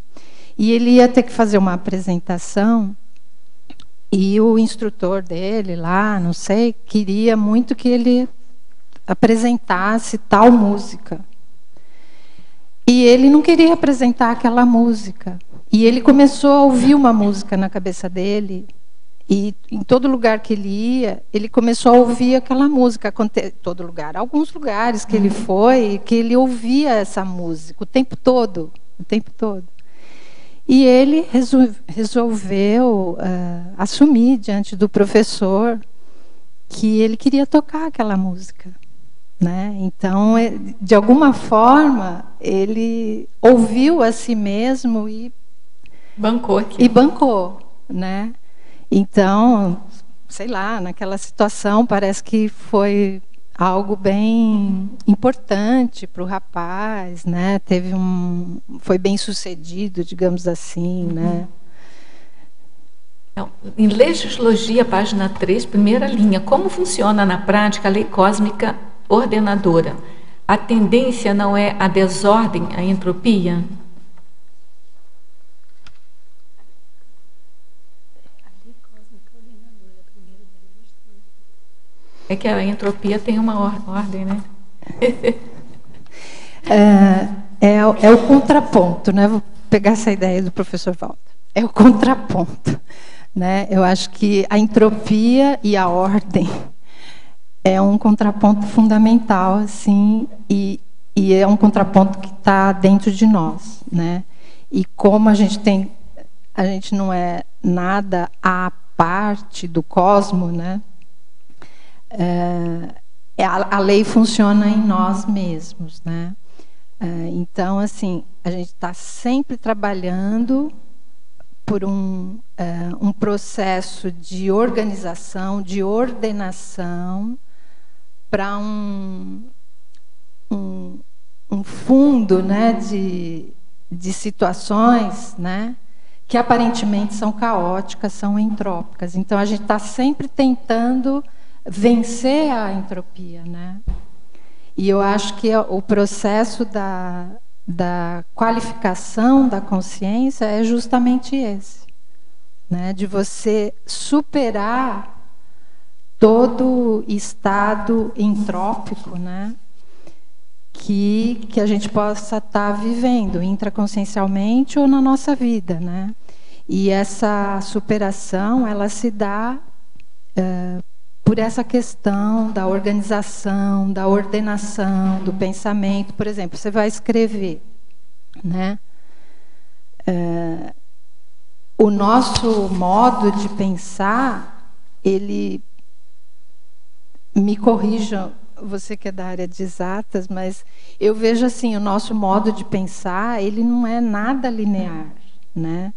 e ele ia ter que fazer uma apresentação, e o instrutor dele lá, não sei, queria muito que ele apresentasse tal música. E ele não queria apresentar aquela música. E ele começou a ouvir uma música na cabeça dele. E em todo lugar que ele ia, ele começou a ouvir aquela música. Todo lugar, alguns lugares que ele foi, que ele ouvia essa música o tempo todo. E ele resolveu assumir diante do professor que ele queria tocar aquela música, né? Então, de alguma forma, ele ouviu a si mesmo e bancou, né? Então, sei lá, naquela situação parece que foi algo bem importante para o rapaz, né? Foi bem sucedido, digamos assim, né? Em Legislogia, página 3, primeira linha, como funciona na prática a lei cósmica ordenadora? A tendência não é a desordem, a entropia? É que a entropia tem uma ordem, né? É o contraponto, né? Vou pegar essa ideia do professor Walter. É o contraponto, né? Eu acho que a entropia e a ordem é um contraponto fundamental, assim, e é um contraponto que está dentro de nós, né? E como a gente não é nada à parte do cosmos, né? A lei funciona em nós mesmos, né? Então, assim, a gente está sempre trabalhando por um processo de organização, de ordenação, para um fundo, né, de situações, né, que aparentemente são caóticas, são entrópicas. Então, a gente está sempre tentando vencer a entropia, né? E eu acho que o processo da qualificação da consciência é justamente esse, né? De você superar todo estado entrópico, né? Que a gente possa estar vivendo intraconsciencialmente ou na nossa vida, né? E essa superação, ela se dá por essa questão da organização, da ordenação, do pensamento. Por exemplo, você vai escrever, né? O nosso modo de pensar, ele, me corrija, você que é da área de exatas, mas eu vejo assim, o nosso modo de pensar, ele não é nada linear, né?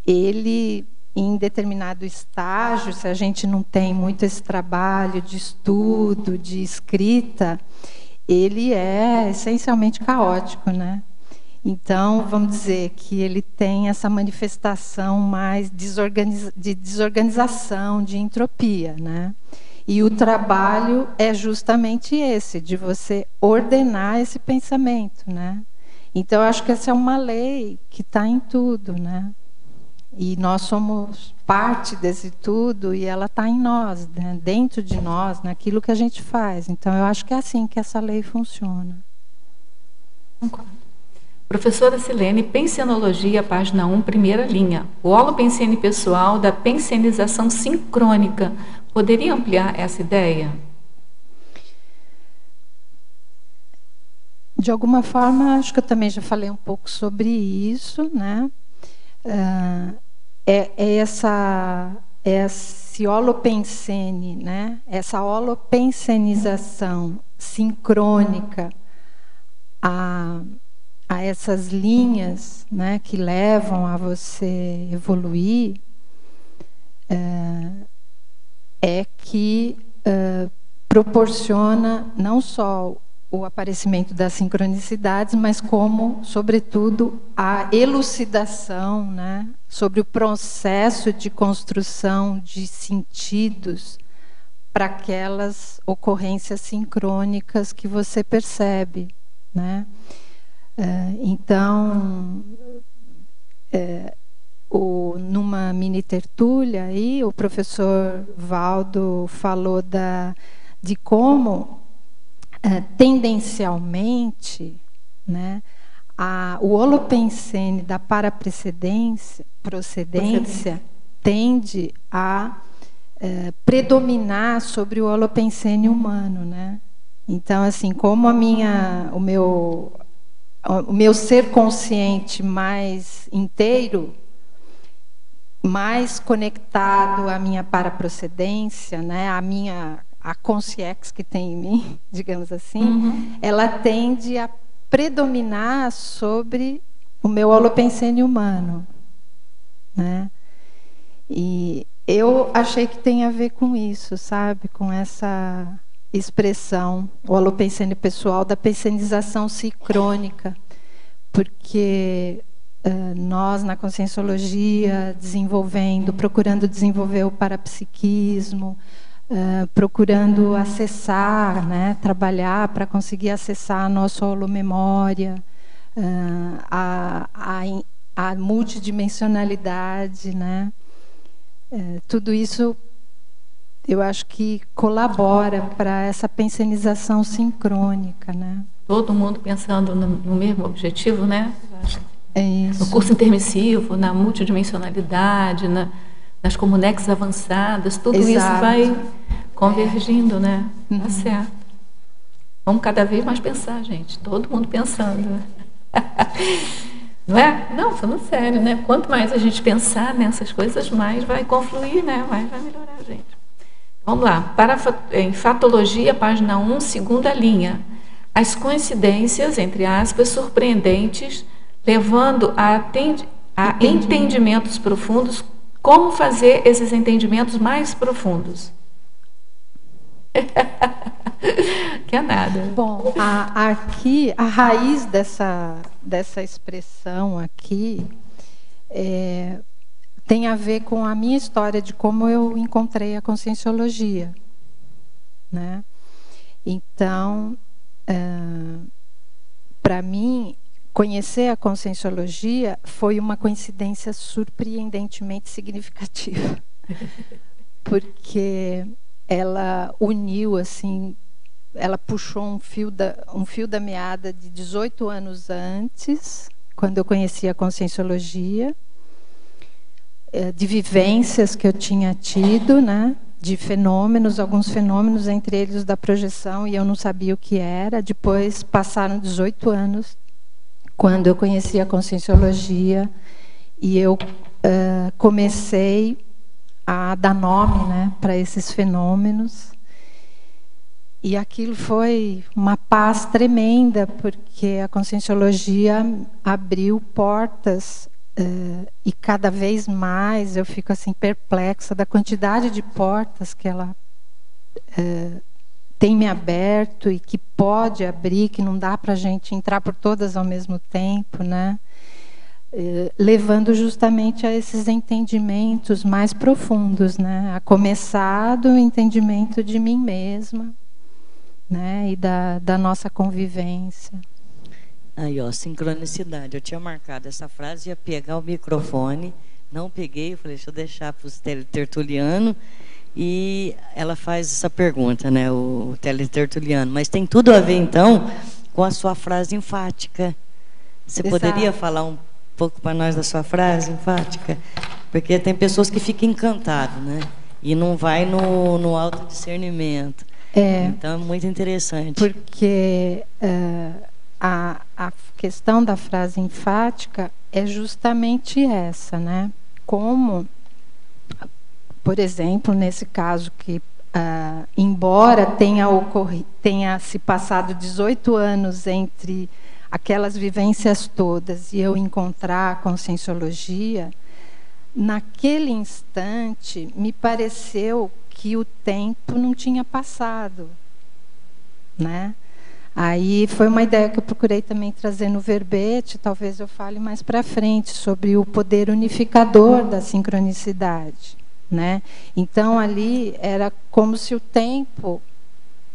Ele, em determinado estágio, se a gente não tem muito esse trabalho de estudo, de escrita, ele é essencialmente caótico, né? Então, vamos dizer que ele tem essa manifestação mais de desorganização, de entropia, né? E o trabalho é justamente esse, de você ordenar esse pensamento, né? Então, eu acho que essa é uma lei que está em tudo, né? E nós somos parte desse tudo e ela está em nós, né? Dentro de nós, naquilo que a gente faz. Então, eu acho que é assim que essa lei funciona. Concordo. Professora Silene, Pensenologia, página 1, primeira linha. O holopensene pessoal da pensenização sincrônica. Poderia ampliar essa ideia? De alguma forma, acho que eu também já falei um pouco sobre isso, né? Esse holopensene, né? Essa holopensenização sincrônica a essas linhas, né, que levam a você evoluir, que proporciona não só o aparecimento das sincronicidades, mas como, sobretudo, a elucidação, né, sobre o processo de construção de sentidos para aquelas ocorrências sincrônicas que você percebe, né? Então, numa mini tertúlia aí, o professor Valdo falou de como tendencialmente, né, o holopensene da procedência tende a predominar sobre o holopensene humano, né? Então, assim, como o meu ser consciente mais inteiro, mais conectado à minha paraprocedência, né, a consciex que tem em mim, digamos assim, ela tende a predominar sobre o meu holopensene humano, né? E eu achei que tem a ver com isso, sabe? Com essa expressão, o holopensene pessoal da pensenização sincrônica, porque nós na conscienciologia procurando desenvolver o parapsiquismo, procurando acessar, né, trabalhar para conseguir acessar a nossa holomemória, a multidimensionalidade, né? Tudo isso eu acho que colabora para essa pensenização sincrônica, né? Todo mundo pensando no mesmo objetivo, né? É isso. No curso intermissivo, na multidimensionalidade, nas comunex avançadas, tudo Exato. Isso vai convergindo, né? Tá certo. Vamos cada vez mais pensar, gente. Todo mundo pensando. Não é? Não, falando sério, né? Quanto mais a gente pensar nessas coisas, mais vai confluir, né? Mais vai melhorar a gente. Vamos lá. Em Fatologia, página 1, segunda linha. As coincidências, entre aspas, surpreendentes, levando a entendimentos profundos. Como fazer esses entendimentos mais profundos? Que é nada. Bom, aqui, a raiz dessa expressão aqui tem a ver com a minha história de como eu encontrei a conscienciologia, né? Então, para mim, conhecer a conscienciologia foi uma coincidência surpreendentemente significativa, porque ela uniu, assim, ela puxou um fio da meada de 18 anos antes, quando eu conheci a conscienciologia, de vivências que eu tinha tido, né? De fenômenos, alguns fenômenos, entre eles os da projeção, e eu não sabia o que era. Depois passaram 18 anos, quando eu conheci a conscienciologia, e eu comecei a dar nome, né, para esses fenômenos. E aquilo foi uma paz tremenda, porque a conscienciologia abriu portas, e cada vez mais eu fico assim perplexa da quantidade de portas que ela tem me aberto e que pode abrir, que não dá para a gente entrar por todas ao mesmo tempo, né? Levando justamente a esses entendimentos mais profundos, né? A começar do entendimento de mim mesma, né? E da nossa convivência. Aí, ó, sincronicidade. Eu tinha marcado essa frase, ia pegar o microfone, não peguei, eu falei, deixa eu deixar para os teletertulianos. E ela faz essa pergunta, né, o teletertuliano. Mas tem tudo a ver, então, com a sua frase enfática. Você poderia falar um pouco para nós da sua frase enfática? Porque tem pessoas que ficam encantadas, né? E não vai no autodiscernimento. Então, é muito interessante. Porque a questão da frase enfática é justamente essa, né? Como, por exemplo, nesse caso que, embora tenha se passado 18 anos entre aquelas vivências todas e eu encontrar a conscienciologia, naquele instante me pareceu que o tempo não tinha passado, né? Aí foi uma ideia que eu procurei também trazer no verbete, talvez eu fale mais para frente, sobre o poder unificador da sincronicidade, né? Então, ali era como se o tempo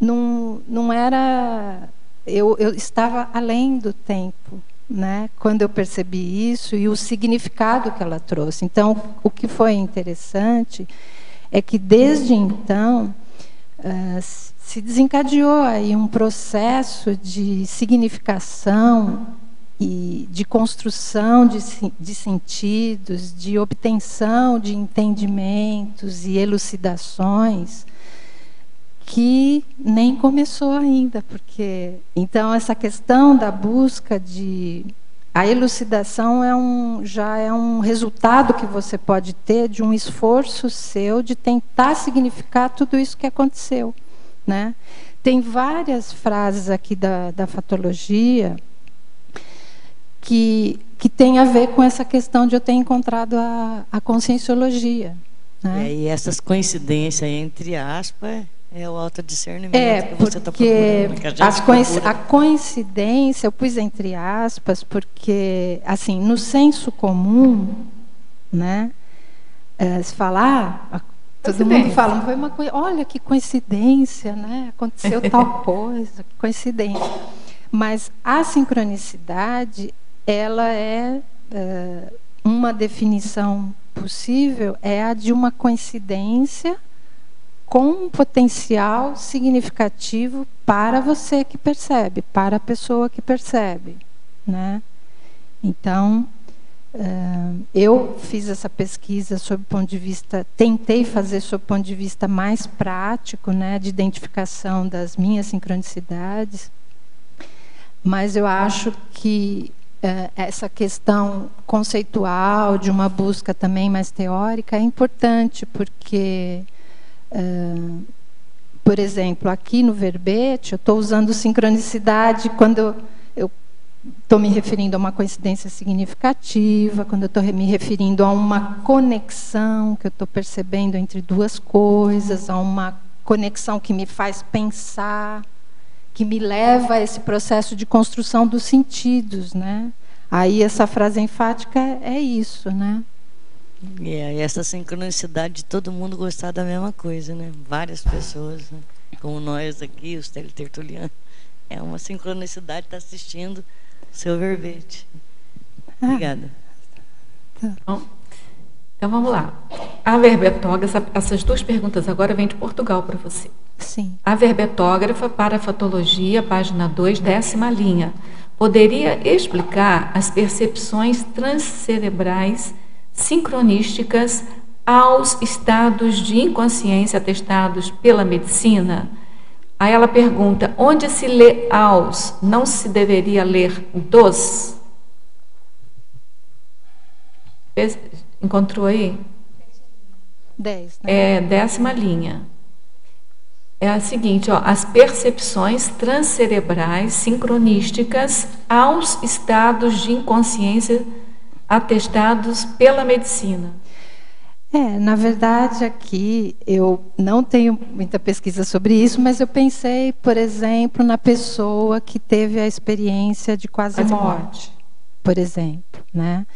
não era... Eu estava além do tempo, né? Quando eu percebi isso e o significado que ela trouxe. Então, o que foi interessante é que, desde então, se desencadeou aí um processo de significação e de construção de sentidos, de obtenção de entendimentos e elucidações que nem começou ainda, porque então essa questão da busca a elucidação já é um resultado que você pode ter de um esforço seu de tentar significar tudo isso que aconteceu, né? Tem várias frases aqui da fatologia que tem a ver com essa questão de eu ter encontrado a conscienciologia, né? E essas coincidências, entre aspas, é o autodiscernimento que você está procurando. A coincidência, eu pus entre aspas, porque, assim, no senso comum, né, se falar, todo mundo fala, foi uma coisa, olha que coincidência, né, aconteceu tal coisa, que coincidência. Mas a sincronicidade, ela uma definição possível, é a de uma coincidência com um potencial significativo para você que percebe, para a pessoa que percebe, né? Então, eu fiz essa pesquisa sob o ponto de vista, tentei fazer sob o ponto de vista mais prático, né, de identificação das minhas sincronicidades, mas eu acho que essa questão conceitual de uma busca também mais teórica é importante, porque por exemplo, aqui no verbete, eu estou usando sincronicidade quando eu estou me referindo a uma coincidência significativa, quando eu estou me referindo a uma conexão que eu estou percebendo entre duas coisas, a uma conexão que me faz pensar, que me leva a esse processo de construção dos sentidos, né? Aí essa frase enfática é isso, né? E essa sincronicidade de todo mundo gostar da mesma coisa, né? Várias pessoas, né? Como nós aqui, os teletertulianos. É uma sincronicidade estar assistindo o seu verbete. Obrigada. Então vamos lá. A verbetógrafa, essas duas perguntas agora vêm de Portugal para você. Sim. A verbetógrafa para a fatologia, página 2, 10ª linha. Poderia explicar as percepções transcerebrais sincronísticas aos estados de inconsciência atestados pela medicina? Aí ela pergunta, onde se lê aos, não se deveria ler dos? Encontrou aí? 10, né? É 10ª linha. É a seguinte, ó, as percepções transcerebrais sincronísticas aos estados de inconsciência atestados pela medicina. Na verdade, aqui eu não tenho muita pesquisa sobre isso, mas eu pensei, por exemplo, na pessoa que teve a experiência de quase morte, por exemplo, né?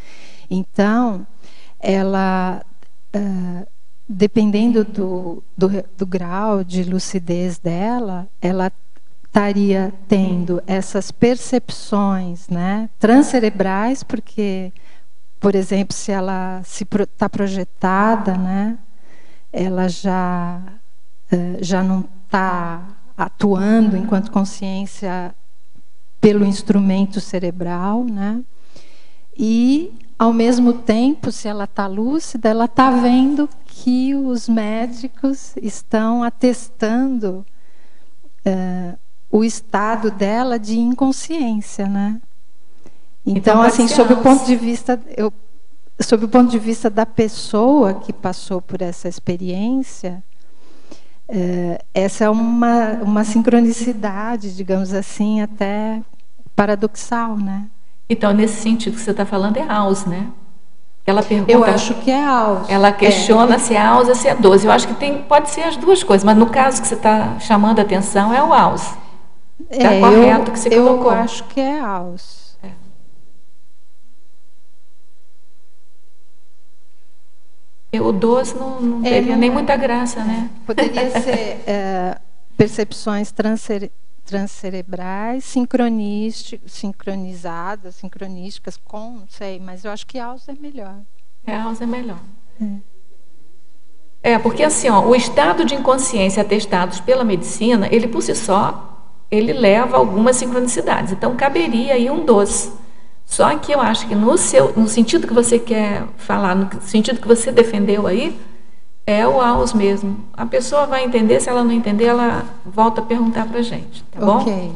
Então, ela, dependendo do grau de lucidez dela, ela estaria tendo essas percepções, né, transcerebrais, porque, por exemplo, se ela está projetada, né, ela já não está atuando enquanto consciência pelo instrumento cerebral, né, e, ao mesmo tempo, se ela está lúcida, ela está vendo que os médicos estão atestando o estado dela de inconsciência, né? Então, assim, sob o ponto de vista da pessoa que passou por essa experiência, essa é uma sincronicidade, digamos assim, até paradoxal, né? Então, nesse sentido que você está falando, é aos, né? Ela pergunta. Eu acho que é aos. Ela questiona se é aos ou se é 12. Eu acho que pode ser as duas coisas, mas no caso que você está chamando a atenção é o aos. Está correto que você colocou. Eu acho que é aos. O 12 não teria nem muita graça, né? Poderia ser percepções transcerebrais, sincronizadas, sincronísticas, não sei, mas eu acho que aos é melhor. Aos é melhor. Porque assim, ó, o estado de inconsciência atestados pela medicina, ele por si só, ele leva algumas sincronicidades. Então, caberia aí um 12. Só que eu acho que no sentido que você quer falar, no sentido que você defendeu aí, é o aos mesmo. A pessoa vai entender, se ela não entender, ela volta a perguntar para a gente, tá bom? Ok.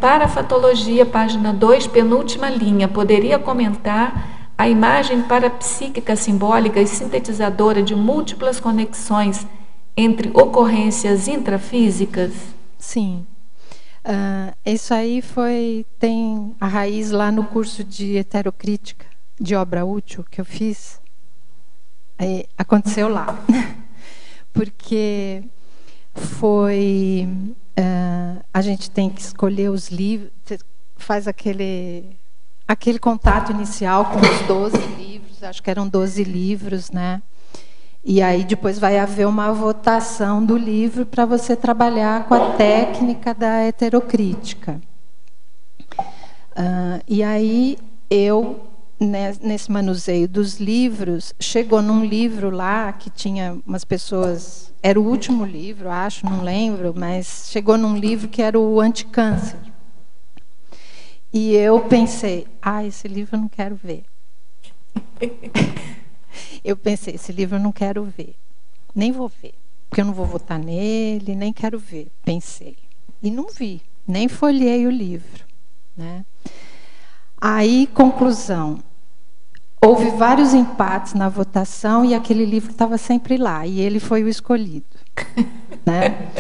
Para a fatologia, página 2, penúltima linha, poderia comentar a imagem parapsíquica simbólica e sintetizadora de múltiplas conexões entre ocorrências intrafísicas? Sim. Isso aí tem a raiz lá no curso de heterocrítica, de obra útil, que eu fiz. Aconteceu lá. Porque a gente tem que escolher os livros, faz aquele contato inicial com os 12 livros, acho que eram 12 livros, né? E aí depois vai haver uma votação do livro para você trabalhar com a técnica da heterocrítica. E aí nesse manuseio dos livros, chegou num livro lá que tinha umas pessoas, era o último livro, acho, não lembro, mas chegou num livro que era o Anticâncer. E eu pensei, esse livro eu não quero ver. Eu pensei, esse livro eu não quero ver, nem vou ver, porque eu não vou votar nele, nem quero ver, pensei. E não vi, nem folhei o livro, né? Aí, conclusão, houve vários empates na votação e aquele livro estava sempre lá, e ele foi o escolhido, né?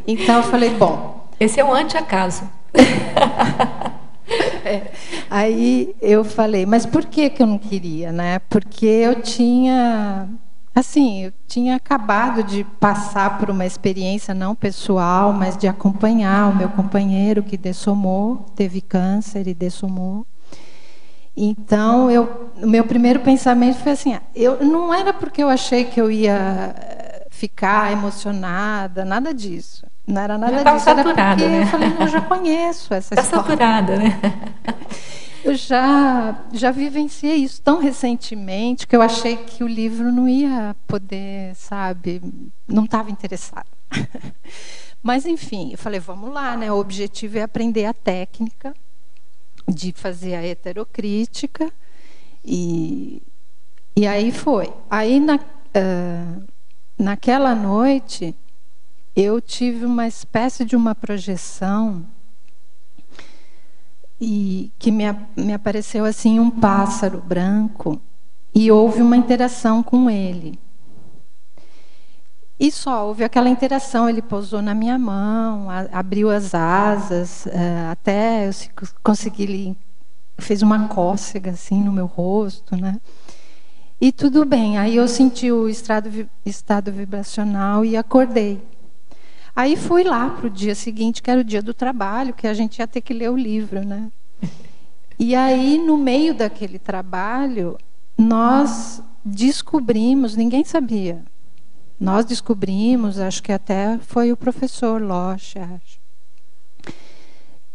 Então eu falei, bom... Esse é um anti-acaso. Aí eu falei, mas por que eu não queria, né? Porque eu tinha Assim, eu tinha acabado de passar por uma experiência não pessoal, mas de acompanhar o meu companheiro que dessomou, teve câncer e dessomou. Então, o meu primeiro pensamento foi assim, não era porque eu achei que eu ia ficar emocionada, nada disso. Não era nada disso. Saturada, era porque né? eu falei, eu já conheço essa história. Está saturada, né? Eu já vivenciei isso tão recentemente que eu achei que o livro não ia poder, sabe, não estava interessado. Mas, enfim, eu falei, vamos lá, né? O objetivo é aprender a técnica de fazer a heterocrítica. E aí foi. Aí, naquela noite, eu tive uma espécie de uma projeção e que me apareceu assim um pássaro branco e houve uma interação com ele. E só houve aquela interação, ele pousou na minha mão, abriu as asas, até eu consegui, fez uma cócega assim no meu rosto, né? E tudo bem, aí eu senti o estado vibracional e acordei. Aí fui lá para o dia seguinte, que era o dia do trabalho, que a gente ia ter que ler o livro, né? E aí, no meio daquele trabalho, nós descobrimos, ninguém sabia, nós descobrimos, acho que até foi o professor Loche, acho,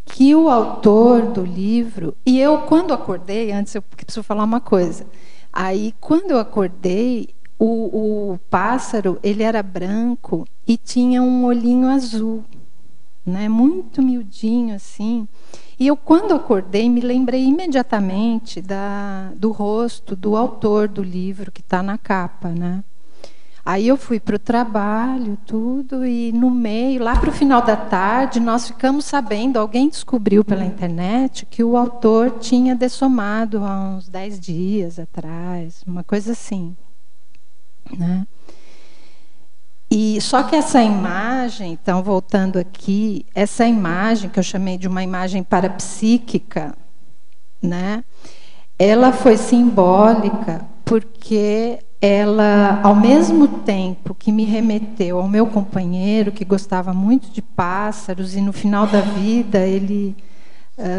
que o autor do livro, e eu quando acordei, antes eu preciso falar uma coisa, aí quando eu acordei, o pássaro, ele era branco e tinha um olhinho azul, né? Muito miudinho assim. E eu, quando acordei, me lembrei imediatamente do rosto do autor do livro, que está na capa, né? Aí eu fui para o trabalho, tudo, e no meio, lá para o final da tarde, nós ficamos sabendo, alguém descobriu pela internet, que o autor tinha dessomado há uns 10 dias atrás, uma coisa assim. Né? E só que essa imagem, então voltando aqui, essa imagem que eu chamei de uma imagem parapsíquica, né? Ela foi simbólica porque ela, ao mesmo tempo que me remeteu ao meu companheiro que gostava muito de pássaros e no final da vida ele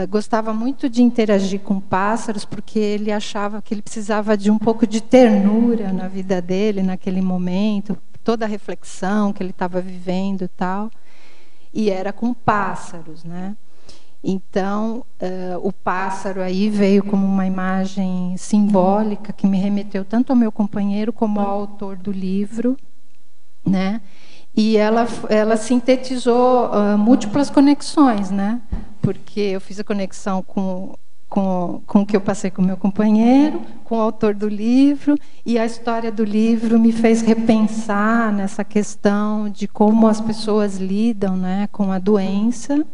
gostava muito de interagir com pássaros porque ele achava que ele precisava de um pouco de ternura na vida dele naquele momento, toda a reflexão que ele estava vivendo e tal, e era com pássaros, né? Então, o pássaro aí veio como uma imagem simbólica que me remeteu tanto ao meu companheiro como ao autor do livro, né? E ela sintetizou múltiplas conexões, né? Porque eu fiz a conexão com o que eu passei com o meu companheiro, com o autor do livro, e a história do livro me fez repensar nessa questão de como as pessoas lidam, né, com a doença,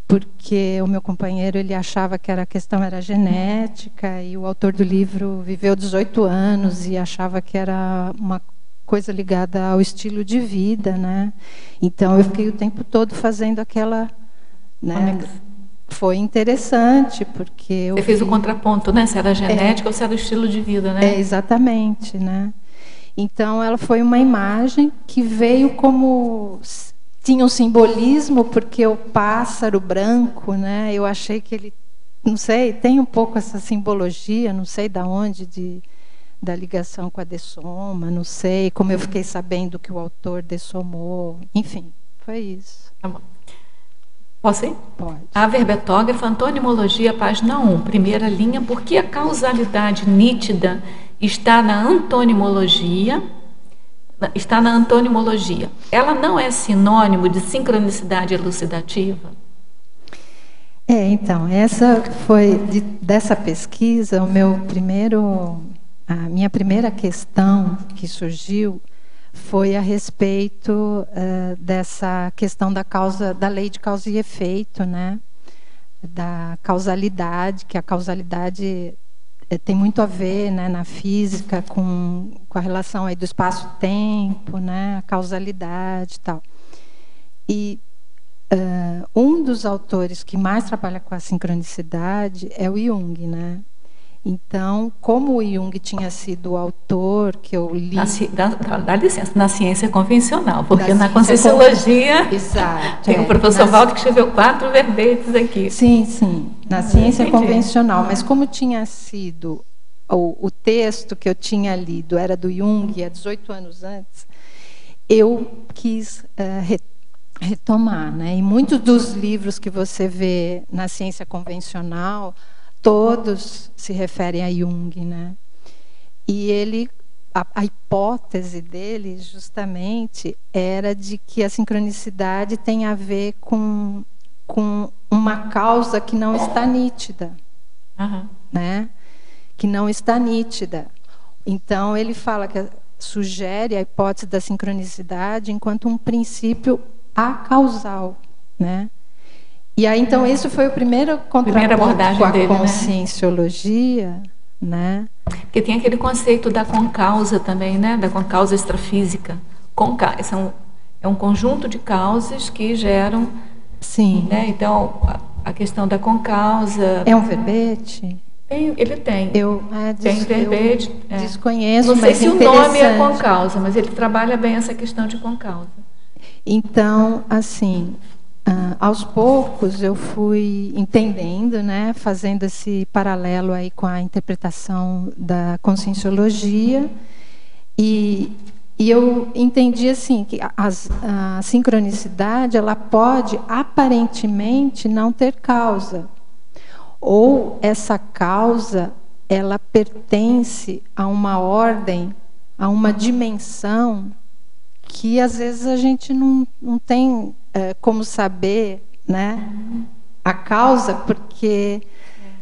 porque o meu companheiro ele achava que a questão era genética, e o autor do livro viveu 18 anos e achava que era uma coisa ligada ao estilo de vida, né? Então eu fiquei o tempo todo fazendo aquela, né? Foi interessante porque você fez o contraponto, né? Se era genética ou se era o estilo de vida, né? Exatamente, né? Então ela foi uma imagem que veio como tinha um simbolismo porque o pássaro branco, né? Eu achei que ele, não sei, tem um pouco essa simbologia, não sei da onde da ligação com a dessoma, não sei, como eu fiquei sabendo que o autor dessomou, enfim, foi isso. Tá bom. Posso ir? Pode. A verbetógrafa, antonimologia, página 1, primeira linha. Por que a causalidade nítida está na antonimologia? Está na antonimologia. Ela não é sinônimo de sincronicidade elucidativa? Então, essa foi dessa pesquisa, a minha primeira questão que surgiu foi a respeito dessa questão da lei de causa e efeito, né? Da causalidade, que a causalidade tem muito a ver, né, na física com a relação aí do espaço-tempo, né? A causalidade e tal. E um dos autores que mais trabalha com a sincronicidade é o Jung, né? Então, como o Jung tinha sido o autor que eu li... Dá licença, na ciência convencional, porque na Conscienciologia Exato, tem o professor Valdo que escreveu 4 verbetes aqui. Sim, sim, na ciência convencional. Mas como tinha sido o texto que eu tinha lido, era do Jung, há 18 anos antes, eu quis retomar, né? E muitos dos livros que você vê na ciência convencional, todos se referem a Jung, né? E ele, a hipótese dele, justamente, era de que a sincronicidade tem a ver com uma causa que não está nítida, né? Que não está nítida. Então, ele fala que sugere a hipótese da sincronicidade enquanto um princípio acausal, né? E aí, então, esse foi o primeiro contraponto com a dele, conscienciologia, né? Porque tem aquele conceito da concausa também, né? Da concausa extrafísica. É um conjunto de causas que geram... Sim. Né? Então, a questão da concausa... É um verbete? Ele tem. Tem verbete. Desconheço, não sei se o nome é concausa, mas ele trabalha bem essa questão de concausa. Então, assim... aos poucos eu fui entendendo, né, fazendo esse paralelo aí com a interpretação da conscienciologia, e eu entendi assim que a sincronicidade ela pode aparentemente não ter causa, ou essa causa ela pertence a uma ordem, a uma dimensão que às vezes a gente não tem como saber, né, a causa, porque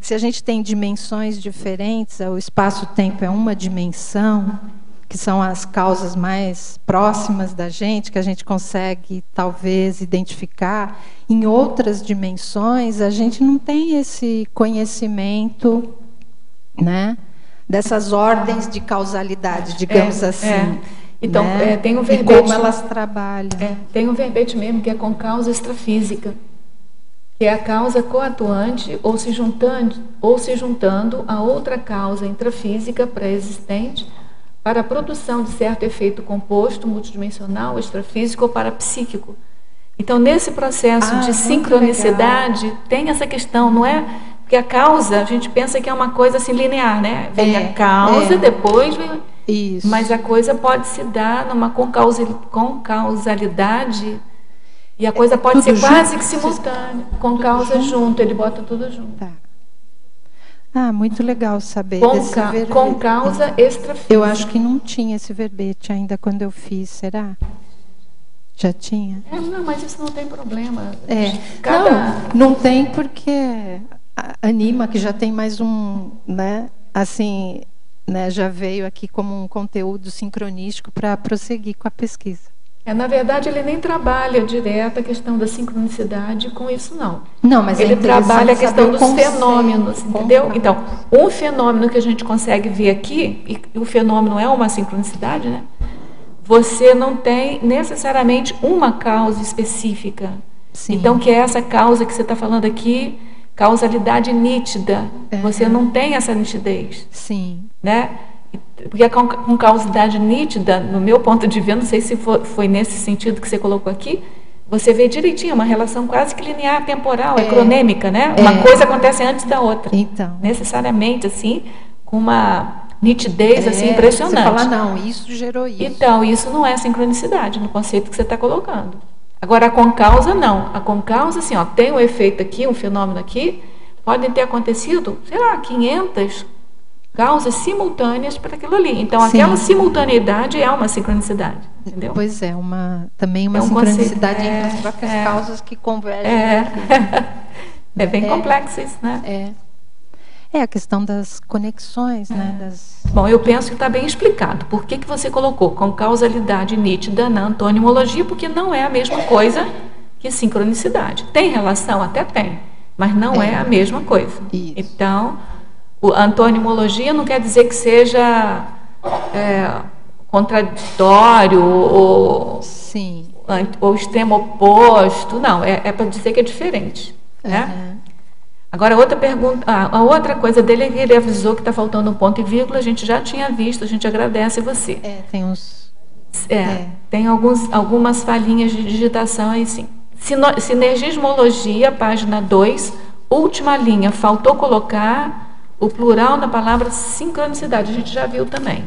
se a gente tem dimensões diferentes, o espaço-tempo é uma dimensão, que são as causas mais próximas da gente, que a gente consegue talvez identificar. Em outras dimensões, a gente não tem esse conhecimento, né, dessas ordens de causalidade, digamos assim. Então, né? Tem um verbete... E como elas trabalham. Tem um verbete mesmo, que é com causa extrafísica, que é a causa coatuante ou se juntando a outra causa intrafísica pré-existente para a produção de certo efeito composto, multidimensional, extrafísico ou parapsíquico. Então, nesse processo de sincronicidade, tem essa questão, não é? Porque a causa, a gente pensa que é uma coisa assim linear, né? Vem a causa, depois vem... Isso. Mas a coisa pode se dar numa concausalidade e a coisa pode ser quase que simultânea, com causa junto, ele bota tudo junto. Tá. Muito legal saber desse verbete. Com causa extrafísica. Eu acho que não tinha esse verbete ainda quando eu fiz, será? Já tinha? Não, mas isso não tem problema. Não tem porque a Anima, que já tem mais um, né, assim... Né, já veio aqui como um conteúdo sincronístico para prosseguir com a pesquisa. Na verdade, ele nem trabalha direto a questão da sincronicidade com isso, não. Não, mas ele trabalha a questão dos fenômenos, entendeu? Então, um fenômeno que a gente consegue ver aqui, e o fenômeno é uma sincronicidade, né? Você não tem necessariamente uma causa específica. Sim. Então, que é essa causa que você está falando aqui, causalidade nítida. Você não tem essa nitidez. Sim. Né? Porque com causalidade nítida, no meu ponto de vista, não sei se foi nesse sentido que você colocou aqui, você vê direitinho, uma relação quase que linear, temporal, cronêmica, né? Uma coisa acontece antes da outra. Então. Necessariamente, assim, com uma nitidez assim, impressionante. Você fala, não, isso gerou isso. Então, isso não é sincronicidade, no conceito que você está colocando. Agora, a concausa, não. A concausa, assim, tem um efeito aqui, um fenômeno aqui, podem ter acontecido, sei lá, 500 causas simultâneas para aquilo ali. Então, aquela simultaneidade é uma sincronicidade, entendeu? Pois é, também uma sincronicidade entre as próprias causas que convergem. É bem complexo isso, né? É a questão das conexões, né? Bom, eu penso que está bem explicado. Por que você colocou com causalidade nítida na antonimologia? Porque não é a mesma coisa que sincronicidade. Tem relação? Até tem, mas não é a mesma coisa. Isso. Então, a antonimologia não quer dizer que seja contraditório ou extremo oposto. Não, é para dizer que é diferente. Né? Agora, outra pergunta, a outra coisa dele é que ele avisou que está faltando um ponto e vírgula, a gente já tinha visto, a gente agradece você. Tem uns... Tem algumas falhinhas de digitação aí, sim. Sinergismologia, página 2, última linha, faltou colocar o plural na palavra sincronicidade, a gente já viu também.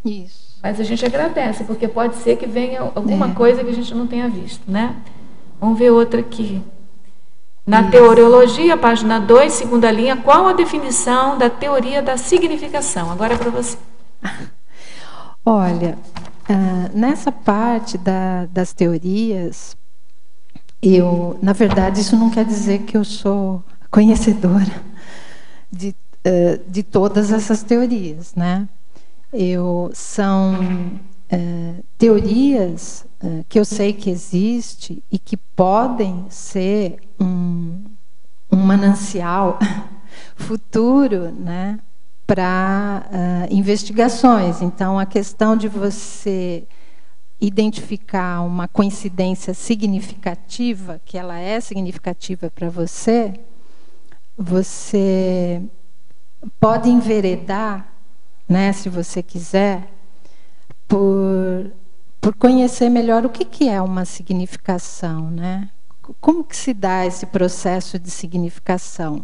Isso. Mas a gente agradece, porque pode ser que venha alguma coisa que a gente não tenha visto, né? Vamos ver outra aqui. Na teoriologia, página 2, segunda linha, qual a definição da teoria da significação? Agora é para você. Olha, nessa parte das teorias, na verdade, isso não quer dizer que eu sou conhecedora de todas essas teorias, né? São teorias que eu sei que existe e que podem ser um manancial futuro, né, para investigações. Então, a questão de você identificar uma coincidência significativa, que ela é significativa para você, você pode enveredar, né, se você quiser, por conhecer melhor o que é uma significação, né? Como que se dá esse processo de significação,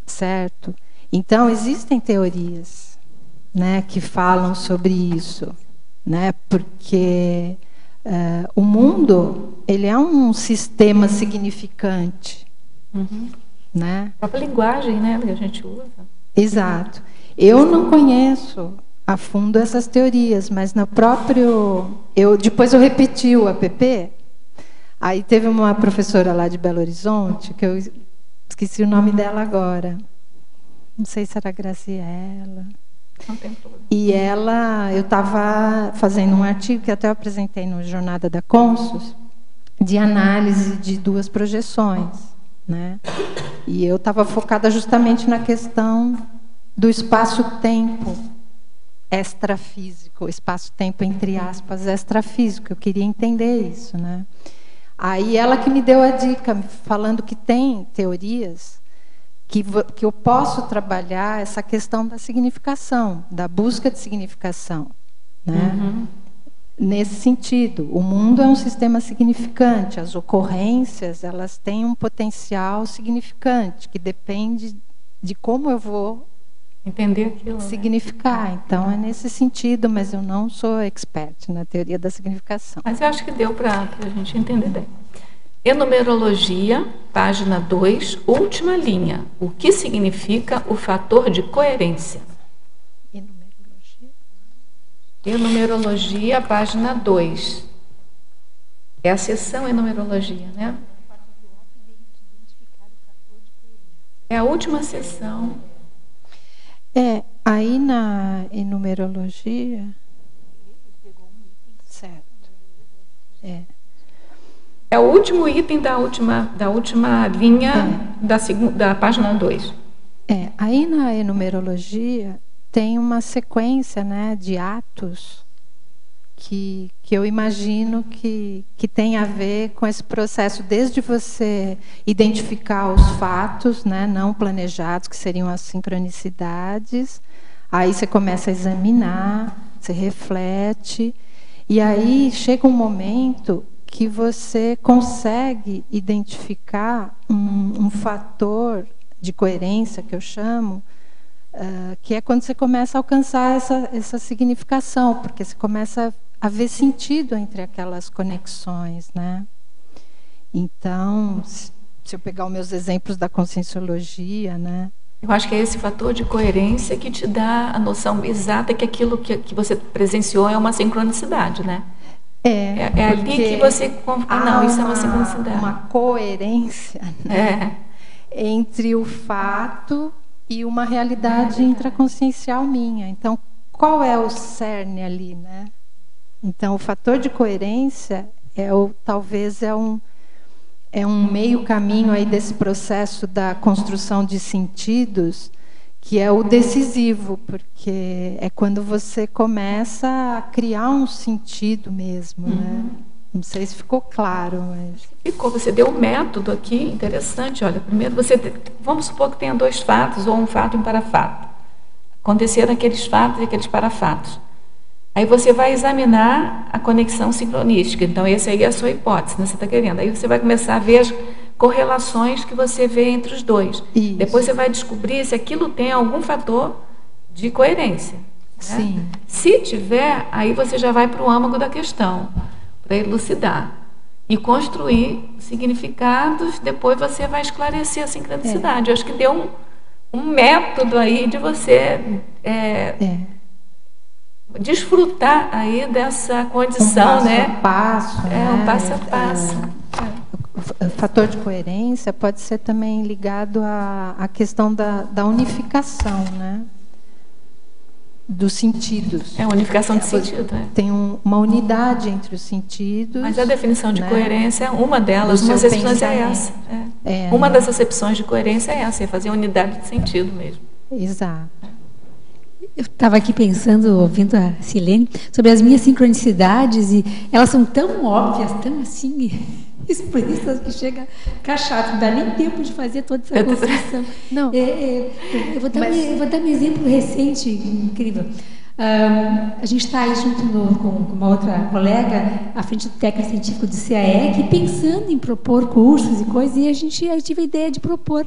certo? Então, existem teorias, né, que falam sobre isso, né? Porque o mundo, ele é um sistema significante, né? A própria linguagem, né, que a gente usa. Exato. Eu não conheço a fundo essas teorias, mas no próprio... Depois eu repeti o APP, aí teve uma professora lá de Belo Horizonte, que eu esqueci o nome dela agora, não sei se era Graciela. Não tem problema. E eu estava fazendo um artigo, que até eu apresentei no Jornada da Consus, de análise de duas projeções, né? E eu estava focada justamente na questão do espaço-tempo extrafísico, espaço-tempo entre aspas extrafísico. Eu queria entender isso, né? Aí ela que me deu a dica, falando que tem teorias que eu posso trabalhar essa questão da significação, da busca de significação, né? Nesse sentido, o mundo é um sistema significante, as ocorrências, elas têm um potencial significante, que depende de como eu vou entender aquilo, significar, né? Então é nesse sentido, mas eu não sou expert na teoria da significação. Mas eu acho que deu para a gente entender bem. Enumerologia, página 2, última linha. O que significa o fator de coerência? Enumerologia, página 2. É a seção enumerologia, né? É a última seção. Aí na enumerologia... Certo. É o último item da última linha da página 2. Aí na enumerologia tem uma sequência, né, de atos que eu imagino que tem a ver com esse processo, desde você identificar os fatos, né, não planejados, que seriam as sincronicidades, aí você começa a examinar, você reflete, e aí chega um momento que você consegue identificar um fator de coerência, que eu chamo, que é quando você começa a alcançar essa significação, porque você começa a ver sentido entre aquelas conexões, né? Então, se eu pegar os meus exemplos da conscienciologia, né? Eu acho que é esse fator de coerência que te dá a noção exata que aquilo que você presenciou é uma sincronicidade, né? É ali que você... não, isso é uma sincronicidade. Uma coerência, né? Entre o fato e uma realidade intraconsciencial minha. Então, qual é o cerne ali, né? Então, o fator de coerência talvez é um meio caminho aí desse processo da construção de sentidos, que é o decisivo, porque é quando você começa a criar um sentido mesmo, né? Não sei se ficou claro, mas... Ficou, você deu um método aqui interessante. Olha, primeiro vamos supor que tenha 2 fatos ou um fato e um parafato. Aconteceram aqueles fatos e aqueles parafatos. Aí você vai examinar a conexão sincronística. Então, essa aí é a sua hipótese, né? Você está querendo. Aí você vai começar a ver as correlações que você vê entre os dois. Isso. Depois você vai descobrir se aquilo tem algum fator de coerência. Né? Sim. Se tiver, aí você já vai para o âmago da questão, para elucidar e construir significados. Depois você vai esclarecer a sincronicidade. Eu acho que deu um método aí de você desfrutar aí dessa condição, passo né? A passo, um passo a passo. O fator de coerência pode ser também ligado à questão da unificação, né? Dos sentidos. Unificação de sentido. Tem uma unidade entre os sentidos. Mas a definição de, né, coerência, uma delas, uma das acepções é essa. Uma das acepções de coerência é essa, é fazer unidade de sentido mesmo. Exato. Eu estava aqui pensando, ouvindo a Silene, sobre as minhas sincronicidades, e elas são tão óbvias, tão assim, explícitas, que chega a ficar chato, não dá nem tempo de fazer toda essa construção. Não. Eu vou dar um exemplo recente, incrível. A gente está aí junto com uma outra colega, à frente do técnico científico do CAEC, pensando em propor cursos e coisas, e eu tive a ideia de propor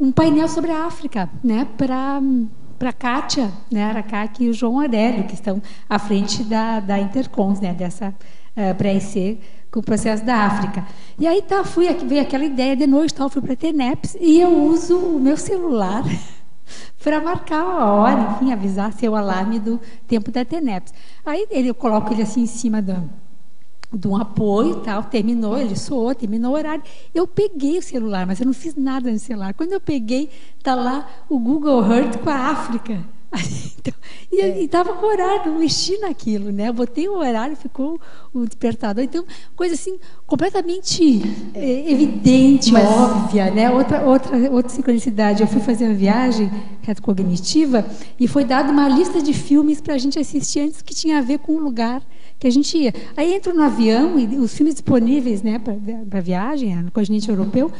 um painel sobre a África, né, para a Kátia, né, Aracaki e o João Aurélio, que estão à frente da Intercons, né, dessa pré-IC, com o processo da África. E aí veio aquela ideia de noite, fui para a TENEPS, e eu uso o meu celular para marcar a hora, enfim, avisar seu alarme do tempo da TENEPS. Aí eu coloco ele assim em cima de um apoio e tal, terminou, ele soou, terminou o horário. Eu peguei o celular, mas eu não fiz nada no celular. Quando eu peguei, está lá o Google Earth com a África. Então, e estava com o horário, não mexi naquilo, né? Eu botei o horário, ficou o despertador. Então, coisa assim, completamente evidente, óbvia, né? Outra sincronicidade. Eu fui fazer uma viagem retrocognitiva e foi dada uma lista de filmes para a gente assistir antes, que tinha a ver com o lugar que a gente ia. Aí entro no avião e os filmes disponíveis, né, para viagem no continente europeu,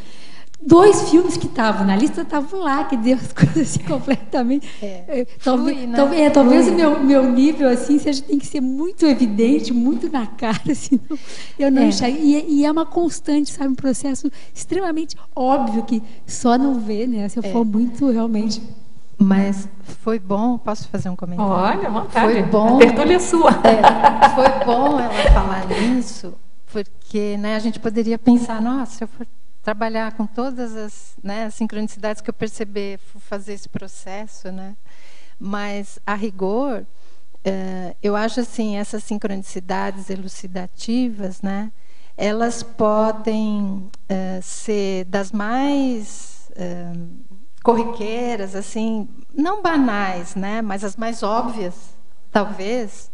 2 filmes que estavam na lista estavam lá, que deu as coisas assim completamente. Talvez o meu nível assim tem que ser muito evidente, muito na cara, senão eu não enxergo. E é uma constante, sabe, um processo extremamente óbvio que só não vê, né, se eu for muito realmente. Mas foi bom, posso fazer um comentário? Olha, à vontade. Foi bom. A tertúlia é sua. Foi bom ela falar nisso, porque, né, a gente poderia pensar, nossa, se eu for trabalhar com todas as, né, as sincronicidades que eu perceber, fazer esse processo, né? Mas, a rigor, eu acho assim, essas sincronicidades elucidativas, né, elas podem ser das mais corriqueiras, assim, não banais, né, mas as mais óbvias, talvez,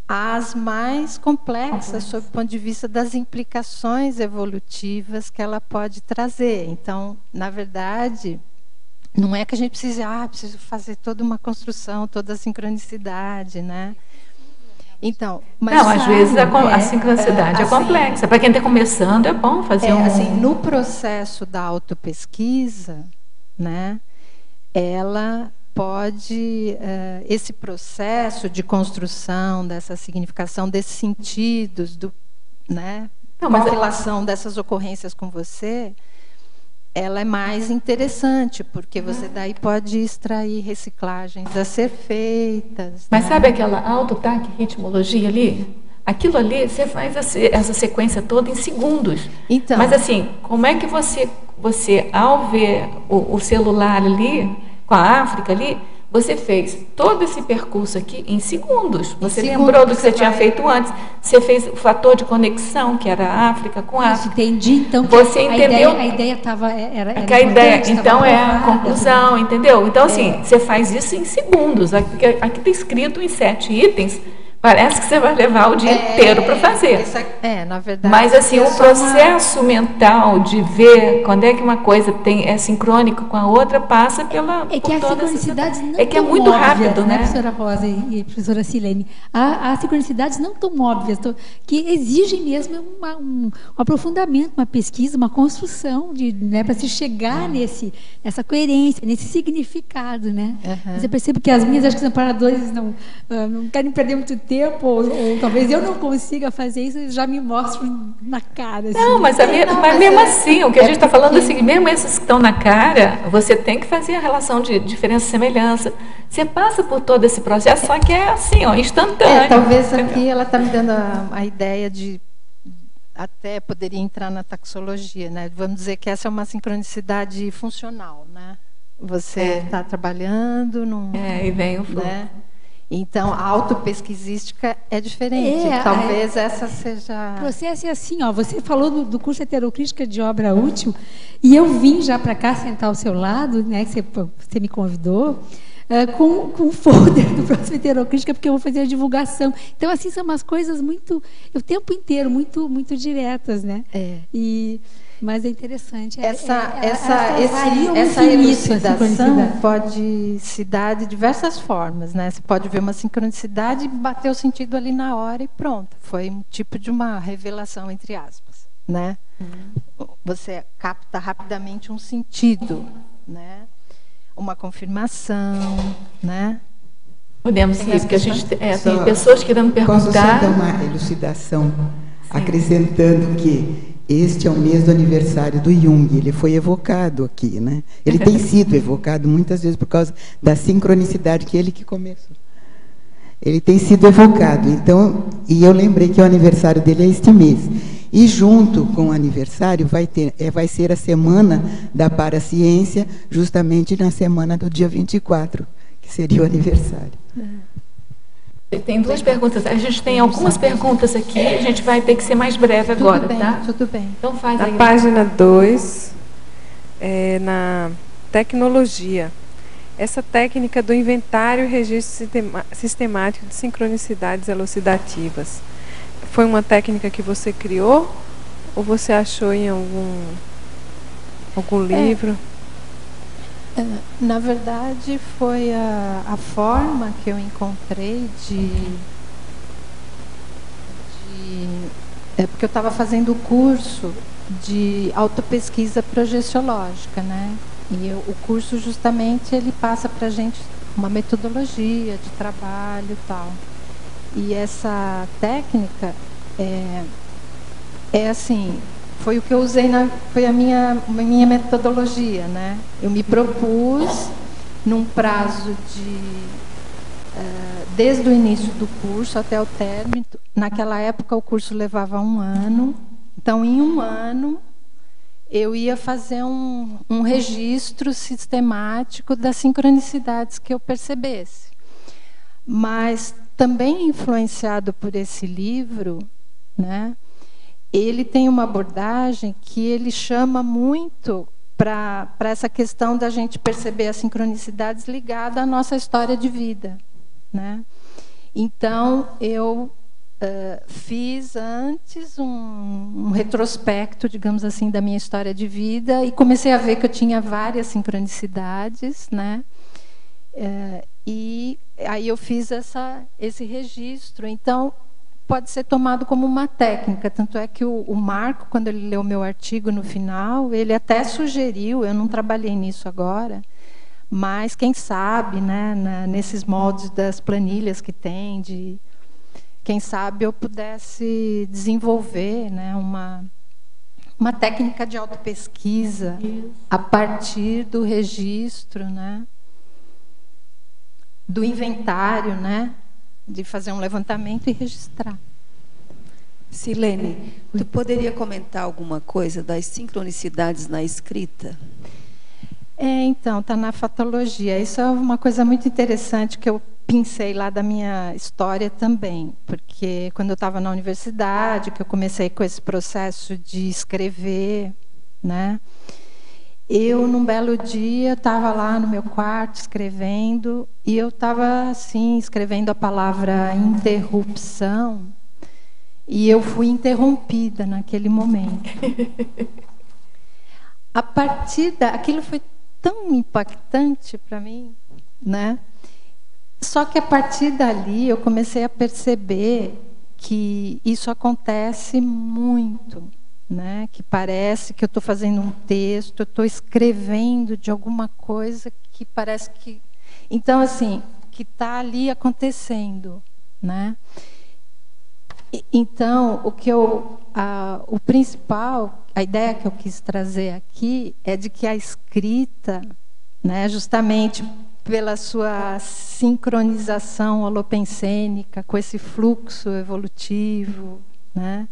as mais complexas sob o ponto de vista das implicações evolutivas que ela pode trazer. Então, na verdade, não é que a gente precise, preciso fazer toda uma construção, toda a sincronicidade, né? Então, mas não, às vezes a sincronicidade é complexa. Para quem está começando, é bom fazer assim, no processo da autopesquisa, né, ela pode, esse processo de construção dessa significação, desses sentidos, né, com a relação dessas ocorrências com você, ela é mais interessante, porque você daí pode extrair reciclagens a ser feitas. Mas, né? Sabe aquela autotaque-ritmologia ali? Aquilo ali, você faz essa sequência toda em segundos. Então, mas assim, como é que você ao ver o celular ali, com a África ali, você fez todo esse percurso aqui em segundos. Você lembrou do que você tinha feito antes. Você fez o fator de conexão, que era a África com a África. Entendi. Então, você entendeu? A ideia estava... Que a ideia, então, é a conclusão, entendeu? Então, assim, você faz isso em segundos. Aqui está escrito em 7 itens, Parece que você vai levar o dia inteiro para fazer. Na verdade. Mas assim, o processo mental de ver quando é que uma coisa é sincrônica com a outra passa pela. É que as sincronicidades não é muito óbvias, rápido, né? Professora Rosa e professora Silene? As sincronicidades não tão óbvias, que exigem mesmo um aprofundamento, uma pesquisa, uma construção para se chegar nessa coerência, nesse significado, né? Mas eu percebo que as minhas, acho que os amparadores não querem perder muito tempo, ou talvez eu não consiga fazer isso, eles já me mostram na cara. Assim. Não, mas mesmo assim, o que a gente está falando é assim, mesmo esses que estão na cara, você tem que fazer a relação de diferença e semelhança. Você passa por todo esse processo, só que é assim, instantâneo. Talvez aqui ela está me dando a ideia de até poderia entrar na taxologia, né? Vamos dizer que essa é uma sincronicidade funcional, né? Você está trabalhando num... e vem o fluxo. Né? Então, a autopesquisística é diferente. Talvez essa seja... O processo é assim, você falou do curso Heterocrítica de Obra Útil, e eu vim já para cá sentar ao seu lado, né, que você me convidou, com o folder do próximo Heterocrítica, porque eu vou fazer a divulgação. Então, assim, são umas coisas muito... o tempo inteiro, muito, muito diretas, né? Mas é interessante. Essa elucidação pode se dar de diversas formas, né? Você pode ver uma sincronicidade e bater o sentido ali na hora e pronto. Foi um tipo de uma revelação, entre aspas, né? Você capta rapidamente um sentido, né? Uma confirmação, né? Podemos sim, porque a gente tem pessoas querendo perguntar. Posso só dar uma elucidação, acrescentando que este é o mês do aniversário do Jung, ele foi evocado aqui, né? Ele tem sido evocado muitas vezes por causa da sincronicidade que ele que começou. Ele tem sido evocado, então, e eu lembrei que o aniversário dele é este mês. E junto com o aniversário vai ser a semana da Paraciência, justamente na semana do dia 24, que seria o aniversário. Tem duas perguntas. A gente tem algumas perguntas aqui. A gente vai ter que ser mais breve agora, tá? Tudo bem. Então faz aí. Na página 2, na tecnologia, essa técnica do inventário e registro sistemático de sincronicidades elucidativas, foi uma técnica que você criou ou você achou em algum livro? Na verdade, foi a forma que eu encontrei porque eu estava fazendo o curso de autopesquisa projeciológica, né? E o curso, justamente, ele passa para a gente uma metodologia de trabalho e tal. E essa técnica é assim... Foi o que eu usei, foi a minha metodologia, né? Eu me propus, num prazo desde o início do curso até o término. Naquela época, o curso levava 1 ano. Então, em 1 ano, eu ia fazer um registro sistemático das sincronicidades que eu percebesse. Mas, também influenciado por esse livro, né? Ele tem uma abordagem que ele chama muito para essa questão da gente perceber as sincronicidades ligadas à nossa história de vida, né? Então, eu fiz antes um retrospecto, digamos assim, da minha história de vida e comecei a ver que eu tinha várias sincronicidades, né? E aí eu fiz esse registro. Então, pode ser tomado como uma técnica, tanto é que o Marco, quando ele leu o meu artigo no final, ele até sugeriu, eu não trabalhei nisso agora, mas quem sabe, né, nesses moldes das planilhas que tem, quem sabe eu pudesse desenvolver, né, uma técnica de autopesquisa a partir do registro, né, do inventário, né, de fazer um levantamento e registrar. Silene, tu poderia comentar alguma coisa das sincronicidades na escrita? Então, está na fatologia. Isso é uma coisa muito interessante que eu pincei lá da minha história também, porque quando eu estava na universidade, que eu comecei com esse processo de escrever, né? eu, num belo dia, estava lá no meu quarto escrevendo, e eu estava assim, escrevendo a palavra interrupção, e eu fui interrompida naquele momento. A partir aquilo foi tão impactante para mim, né? Só que a partir dali eu comecei a perceber que isso acontece muito, né? Que parece que eu estou fazendo um texto, eu estou escrevendo de alguma coisa que parece que... Então, assim, que está ali acontecendo, né? Então, o principal, a ideia que eu quis trazer aqui é de que a escrita, né, justamente pela sua sincronização holopensênica com esse fluxo evolutivo, né,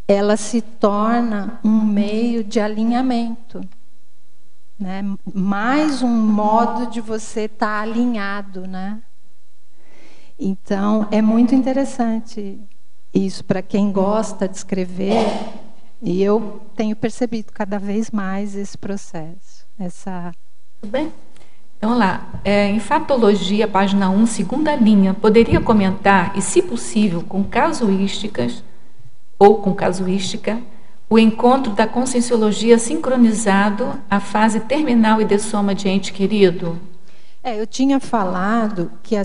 ela se torna um meio de alinhamento, né, mais um modo de você estar alinhado, né? Então, é muito interessante isso para quem gosta de escrever, e eu tenho percebido cada vez mais esse processo. Tudo bem? Então, lá, em Fatologia, página 1, segunda linha, poderia comentar, e se possível, com casuísticas, ou com casuística, o encontro da conscienciologia sincronizado à fase terminal e de soma de ente querido? Eu tinha falado que a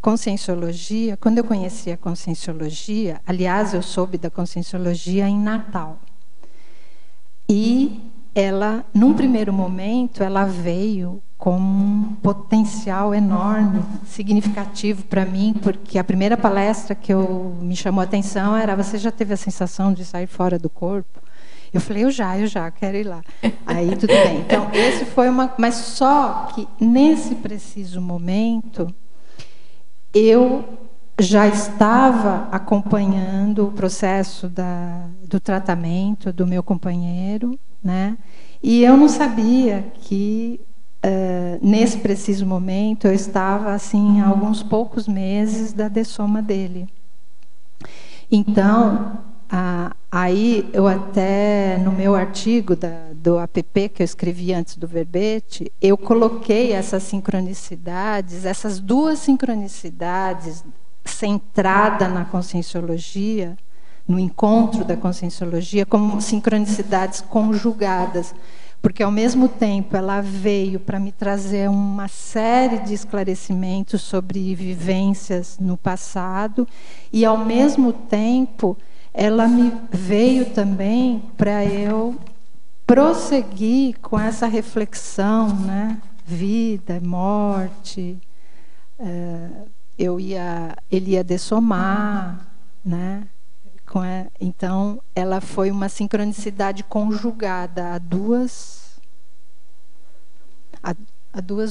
conscienciologia, quando eu conheci a conscienciologia, aliás, eu soube da conscienciologia em Natal. E ela, num primeiro momento, ela veio com um potencial enorme, significativo para mim, porque a primeira palestra que me chamou a atenção era: você já teve a sensação de sair fora do corpo? Eu falei, eu já quero ir lá. Aí tudo bem. Então, esse foi mas só que nesse preciso momento eu já estava acompanhando o processo do tratamento do meu companheiro, né? E eu não sabia que nesse preciso momento eu estava assim há alguns poucos meses da dessoma dele. Então, aí eu até, no meu artigo do APP, que eu escrevi antes do verbete, eu coloquei essas sincronicidades, essas duas sincronicidades centrada na conscienciologia, no encontro da conscienciologia, como sincronicidades conjugadas, porque ao mesmo tempo ela veio para me trazer uma série de esclarecimentos sobre vivências no passado, e ao mesmo tempo ela me veio também para eu prosseguir com essa reflexão, né? Vida, morte, ele ia dessomar, né? Então, ela foi uma sincronicidade conjugada a duas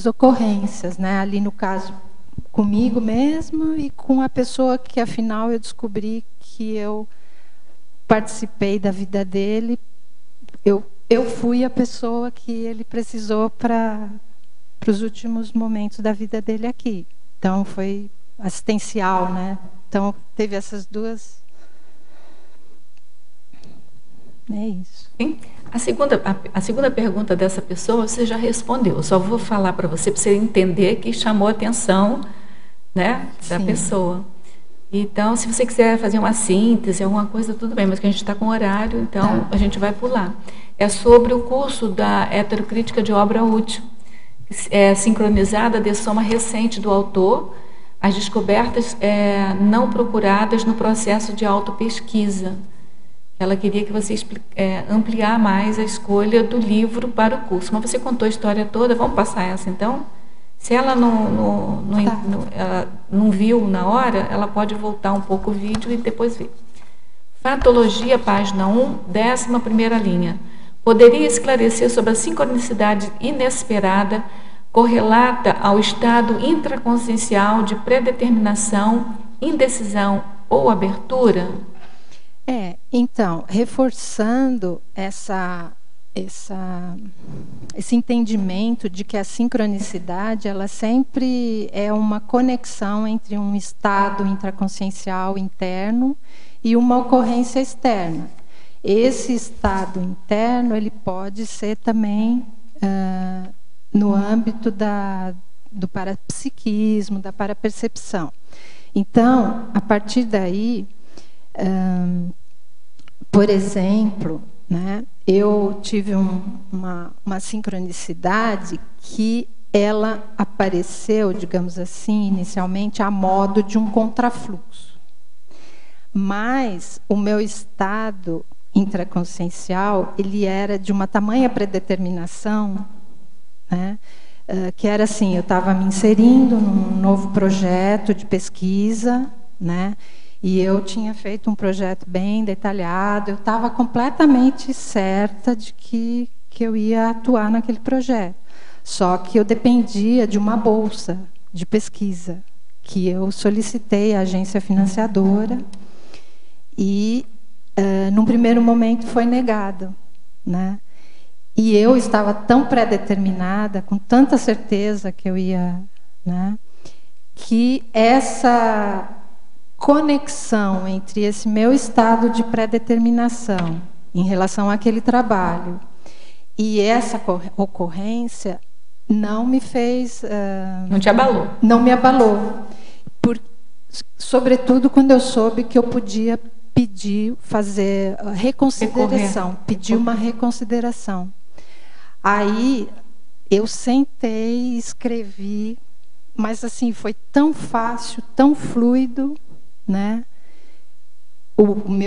ocorrências, né? Ali no caso comigo mesmo e com a pessoa que afinal eu descobri que eu participei da vida dele, eu fui a pessoa que ele precisou para os últimos momentos da vida dele aqui. Então foi assistencial, né? Então teve essas duas. É isso. Sim. A segunda pergunta dessa pessoa você já respondeu. Eu só vou falar para você entender que chamou a atenção, né, da pessoa. Então, se você quiser fazer uma síntese, alguma coisa, tudo bem, mas que a gente está com horário, então a gente vai pular. É sobre o curso da heterocrítica de obra útil, sincronizada de soma recente do autor, as descobertas não procuradas no processo de autopesquisa. Ela queria que você ampliar mais a escolha do livro para o curso. Mas você contou a história toda, vamos passar essa então? Se ela ela não viu na hora, ela pode voltar um pouco o vídeo e depois ver. Fatologia, página 1, 11ª linha. Poderia esclarecer sobre a sincronicidade inesperada correlata ao estado intraconsciencial de predeterminação, indecisão ou abertura? Então, reforçando esse entendimento de que a sincronicidade ela sempre é uma conexão entre um estado intraconsciencial interno e uma ocorrência externa. esse estado interno ele pode ser também no âmbito do parapsiquismo, da parapercepção. Então, a partir daí, por exemplo, né, eu tive uma sincronicidade que ela apareceu, digamos assim, inicialmente a modo de um contrafluxo. Mas o meu estado intraconsciencial, ele era de uma tamanha predeterminação, né, que era assim, eu estava me inserindo num novo projeto de pesquisa, né, e eu tinha feito um projeto bem detalhado, eu estava completamente certa de que eu ia atuar naquele projeto. Só que eu dependia de uma bolsa de pesquisa, que eu solicitei à agência financiadora e, num primeiro momento, foi negado, né? E eu estava tão pré-determinada, com tanta certeza que eu ia, né, que essa conexão entre esse meu estado de pré-determinação em relação àquele trabalho e essa ocorrência não me fez... não te abalou? Não me abalou. Sobretudo quando eu soube que eu podia pedir, fazer reconsideração, pedir uma reconsideração. Aí eu sentei, escrevi, mas assim, foi tão fácil, tão fluido, né?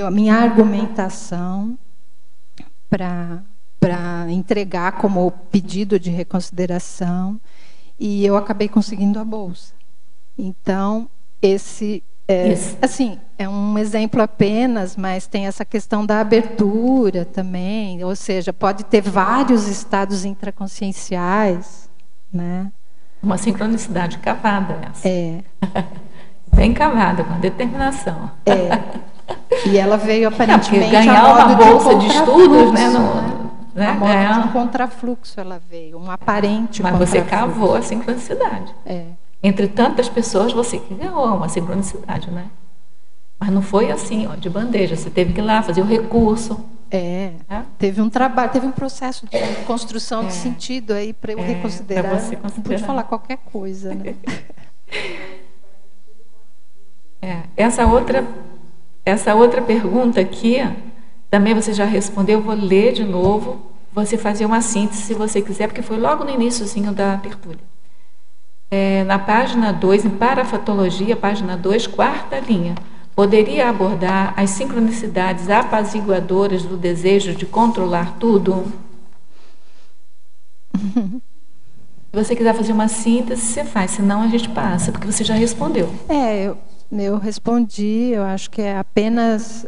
A minha argumentação para entregar como pedido de reconsideração, e eu acabei conseguindo a bolsa. Então, assim, é um exemplo apenas, mas tem essa questão da abertura também, ou seja, pode ter vários estados intraconscienciais, né? Uma sincronicidade cavada essa. É. Bem cavada, com determinação. E ela veio aparentemente ganhar uma bolsa de estudos, né? A modo de um contrafluxo ela veio, um aparente mas contrafluxo. Você cavou a sincronicidade. Entre tantas pessoas, você que ganhou uma sincronicidade, né? Mas não foi assim, ó, de bandeja. Você teve que ir lá fazer o recurso. Teve um trabalho, teve um processo de construção de sentido aí para eu reconsiderar. Não pude falar qualquer coisa, né? Essa outra pergunta aqui, também você já respondeu, eu vou ler de novo, você fazer uma síntese se você quiser, porque foi logo no iniciozinho da tertúlia. Na página 2, em Parafatologia, página 2, quarta linha, poderia abordar as sincronicidades apaziguadoras do desejo de controlar tudo? Se você quiser fazer uma síntese, você faz, senão a gente passa, porque você já respondeu. Eu respondi, eu acho que é apenas...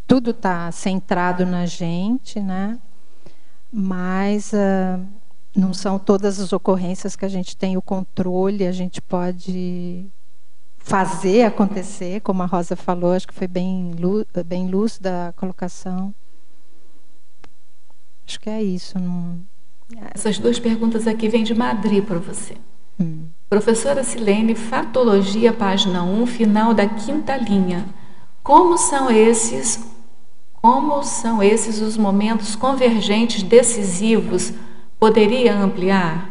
tudo está centrado na gente, né? Mas não são todas as ocorrências que a gente tem o controle, a gente pode fazer acontecer, como a Rosa falou, acho que foi bem lúcida a colocação. Acho que é isso. Essas duas perguntas aqui vêm de Madrid para você. Professora Silene, Fatologia, página 1, final da quinta linha. Como são esses os momentos convergentes decisivos? Poderia ampliar?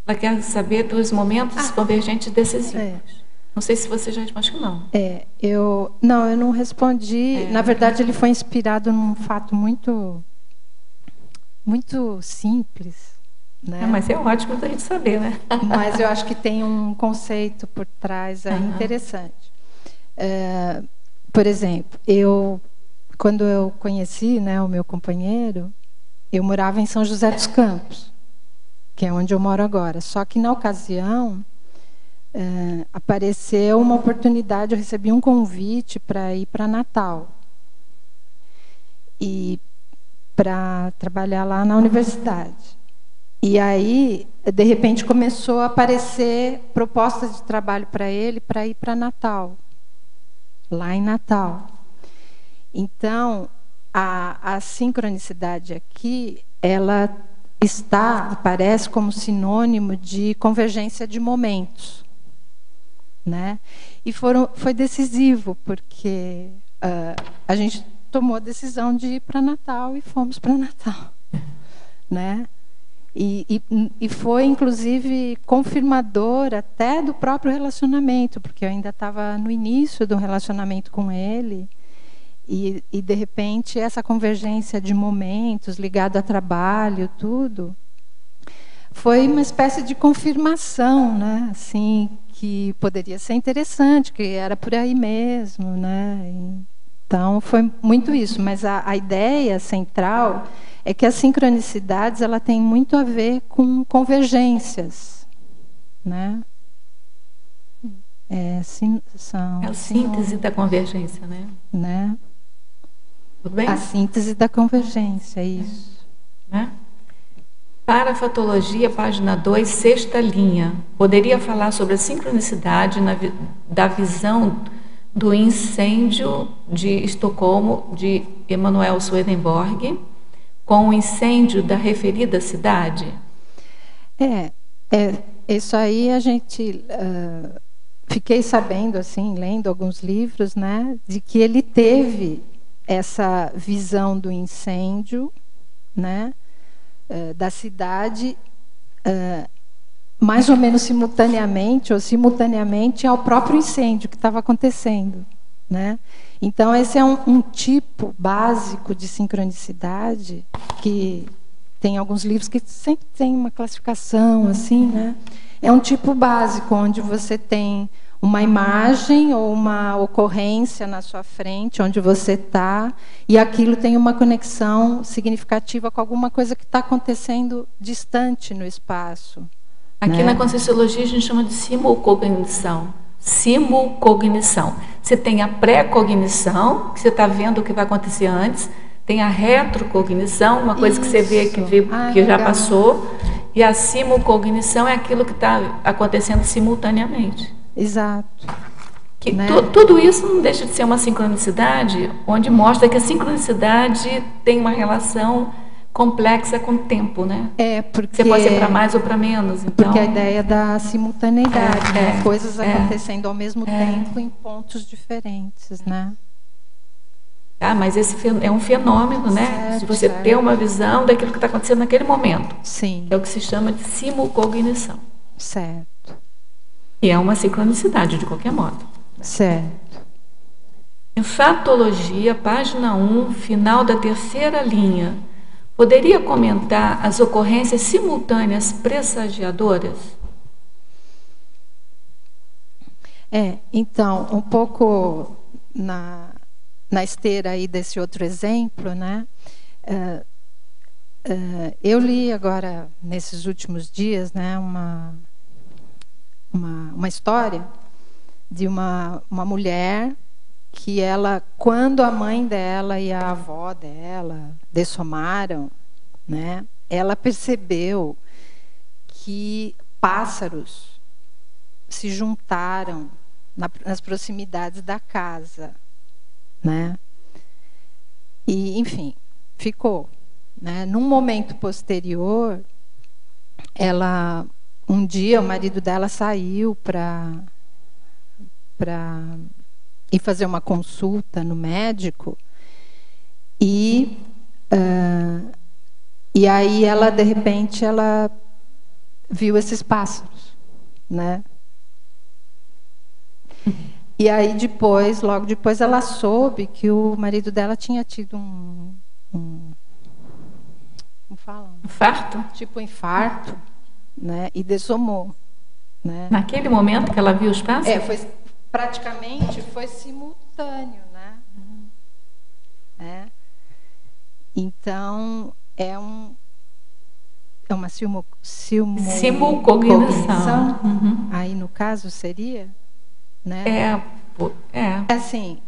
Ela quer saber dos momentos convergentes decisivos. Não sei se você já respondeu, acho que não. Eu não respondi. Na verdade, ele foi inspirado num fato muito simples. Né? Mas é ótimo da gente saber, né? Mas eu acho que tem um conceito por trás interessante. Por exemplo, quando eu conheci, né, o meu companheiro, eu morava em São José dos Campos, que é onde eu moro agora. Só que, na ocasião, apareceu uma oportunidade, eu recebi um convite para ir para Natal. E para trabalhar lá na universidade. E aí, de repente, começou a aparecer propostas de trabalho para ele para ir para Natal, lá em Natal. Então, a sincronicidade aqui, ela aparece como sinônimo de convergência de momentos. né? E foi decisivo, porque a gente tomou a decisão de ir para Natal e fomos para Natal, né? E foi, inclusive, confirmador até do próprio relacionamento, porque eu ainda estava no início do relacionamento com ele, e de repente, essa convergência de momentos ligado a trabalho, tudo, foi uma espécie de confirmação, né? Assim, que poderia ser interessante, que era por aí mesmo, né? Então, foi muito isso. Mas a ideia central é que as sincronicidades ela tem muito a ver com convergências, né? É a síntese da convergência, né? Tudo bem? A síntese da convergência, isso. Né? Parafatologia, página 2, sexta linha. Poderia falar sobre a sincronicidade da visão do incêndio de Estocolmo, de Emanuel Swedenborg, com o incêndio da referida cidade? Isso aí a gente... fiquei sabendo, assim, lendo alguns livros, né, de que ele teve essa visão do incêndio, né, da cidade, mais ou menos simultaneamente ao próprio incêndio que estava acontecendo, né? Então, esse é um tipo básico de sincronicidade que tem alguns livros que sempre tem uma classificação, assim, né? É um tipo básico, onde você tem uma imagem ou uma ocorrência na sua frente, onde você está, e aquilo tem uma conexão significativa com alguma coisa que está acontecendo distante no espaço. Aqui, né? Na Conscienciologia a gente chama de simulcognição. Simulcognição. Você tem a pré-cognição, que você está vendo o que vai acontecer antes, tem a retrocognição, uma coisa que você vê que já passou, e a simulcognição é aquilo que está acontecendo simultaneamente. Exato. Né? Tudo isso não deixa de ser uma sincronicidade, onde mostra que a sincronicidade tem uma relação complexa com o tempo, né? Porque você pode ser para mais ou para menos. Então, porque a ideia da simultaneidade, né? Coisas acontecendo ao mesmo tempo em pontos diferentes, né? Mas esse é um fenômeno, né? De você ter uma visão daquilo que está acontecendo naquele momento. Sim. É o que se chama de simulcognição. Certo. E é uma sincronicidade, de qualquer modo. Certo. Enfatologia, página 1, final da terceira linha. Poderia comentar as ocorrências simultâneas pressagiadoras? Então, um pouco na esteira aí desse outro exemplo, né? Eu li agora, nesses últimos dias, né, uma história de uma mulher que ela, quando a mãe dela e a avó dela dessomaram, né, ela percebeu que pássaros se juntaram nas proximidades da casa, né? E, enfim, ficou, né? Num momento posterior, um dia o marido dela saiu para ir fazer uma consulta no médico e aí ela, de repente, ela viu esses pássaros, né? E aí logo depois ela soube que o marido dela tinha tido como fala? Infarto? Tipo infarto, né? E dessomou, né? Naquele momento que ela viu os pássaros? Praticamente foi simultâneo, né? Então é uma simulcognição. Aí no caso seria, né? Assim,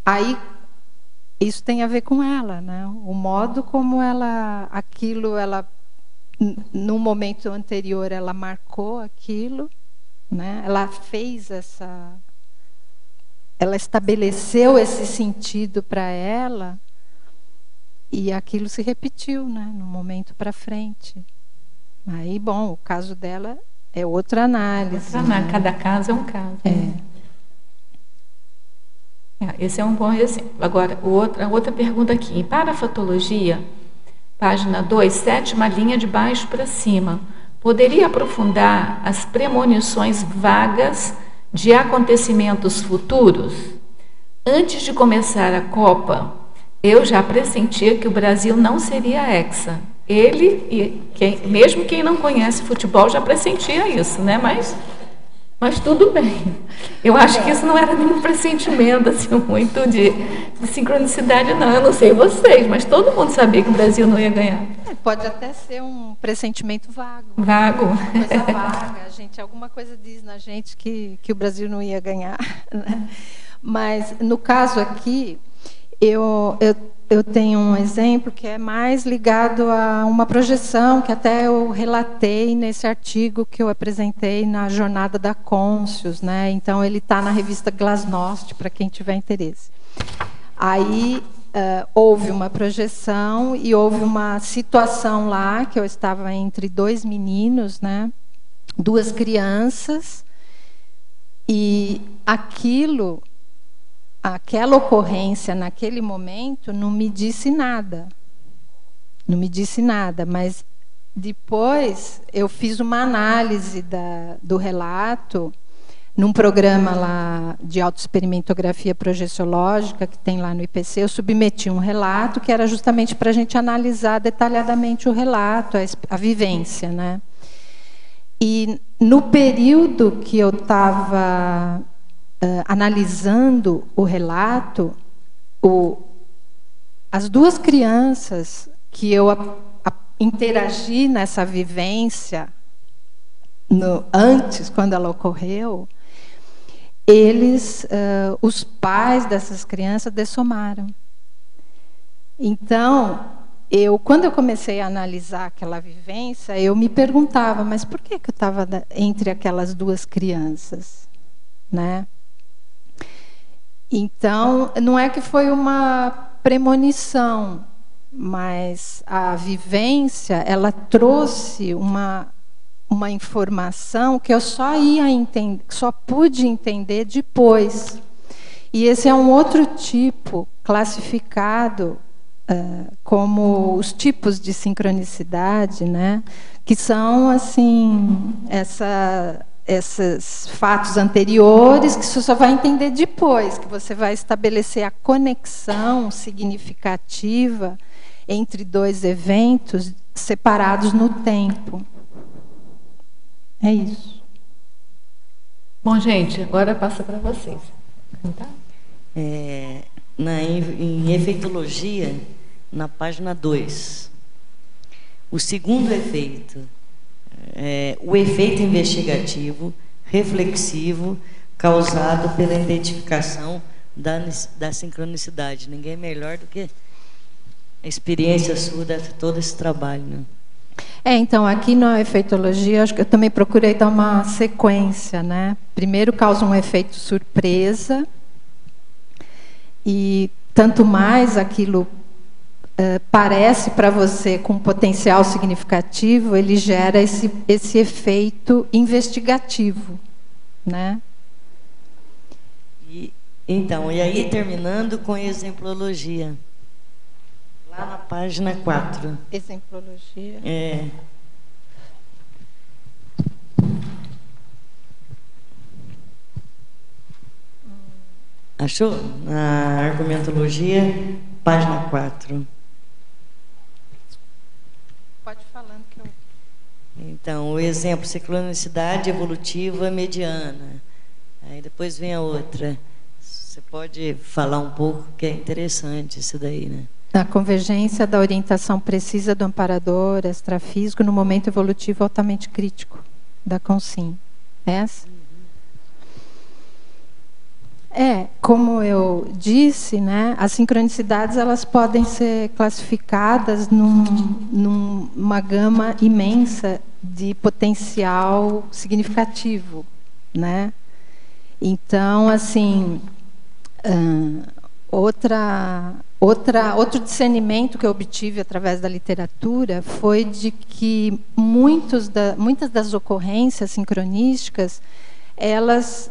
aí isso tem a ver com ela, né? O modo como ela no momento anterior ela marcou aquilo, né? Ela fez ela estabeleceu esse sentido para ela e aquilo se repetiu, né? No momento para frente. Aí, bom, o caso dela É outra análise. Né? Cada caso é um caso. Esse é um bom exemplo. Agora, a outra pergunta aqui. Em parafatologia, página 2, 7ª linha de baixo para cima. Poderia aprofundar as premonições vagas de acontecimentos futuros? Antes de começar a Copa, eu já pressentia que o Brasil não seria hexa. Ele, e mesmo quem não conhece futebol, já pressentia isso, né? Mas tudo bem. Eu acho que isso não era nenhum pressentimento assim, muito de sincronicidade, não. Eu não sei vocês, mas todo mundo sabia que o Brasil não ia ganhar. Pode até ser um pressentimento vago. Vago. Coisa vaga. Alguma coisa diz na gente que o Brasil não ia ganhar. Né? Mas, no caso aqui, eu tenho um exemplo que é mais ligado a uma projeção que até eu relatei nesse artigo que eu apresentei na Jornada da Conscius, né? Então, ele está na revista Glasnost, para quem tiver interesse. Aí, houve uma projeção e houve uma situação lá, que eu estava entre 2 meninos, né? 2 crianças, e aquela ocorrência naquele momento não me disse nada. Não me disse nada, mas depois eu fiz uma análise do relato num programa lá de autoexperimentografia projeciológica que tem lá no IPC. Eu submeti um relato que era justamente para a gente analisar detalhadamente o relato, a vivência, né? E no período que eu estava analisando o relato, as 2 crianças que eu interagi nessa vivência antes, quando ela ocorreu, os pais dessas crianças dessomaram. Então, quando eu comecei a analisar aquela vivência, eu me perguntava, mas por que eu estava entre aquelas 2 crianças, né? Então, não é que foi uma premonição, mas a vivência, ela trouxe uma informação que eu só pude entender depois. E esse é um outro tipo classificado como os tipos de sincronicidade, né? Que são assim esses fatos anteriores que você só vai entender depois, que você vai estabelecer a conexão significativa entre 2 eventos separados no tempo. É isso. Bom, gente, agora passa para vocês. Tá? Em efeitologia, na página 2, o segundo efeito o efeito investigativo, reflexivo, causado pela identificação da sincronicidade. Ninguém melhor do que a experiência sua de todo esse trabalho, né? Então, aqui na efeitologia, acho que eu também procurei dar uma sequência, né? Primeiro causa um efeito surpresa, e tanto mais aquilo parece para você com potencial significativo, ele gera esse efeito investigativo, né? E aí terminando com exemplologia, lá na página 4. Exemplologia. Achou? Na argumentologia, página 4. Pode ir falando que eu... Então, o exemplo, sincronicidade evolutiva mediana. Aí depois vem a outra. Você pode falar um pouco, que é interessante isso daí, né? A convergência da orientação precisa do amparador extrafísico no momento evolutivo altamente crítico da Consim. Essa? Como eu disse, né, as sincronicidades elas podem ser classificadas numa gama imensa de potencial significativo, né? Então, assim, outro discernimento que eu obtive através da literatura foi de que muitas das ocorrências sincronísticas, elas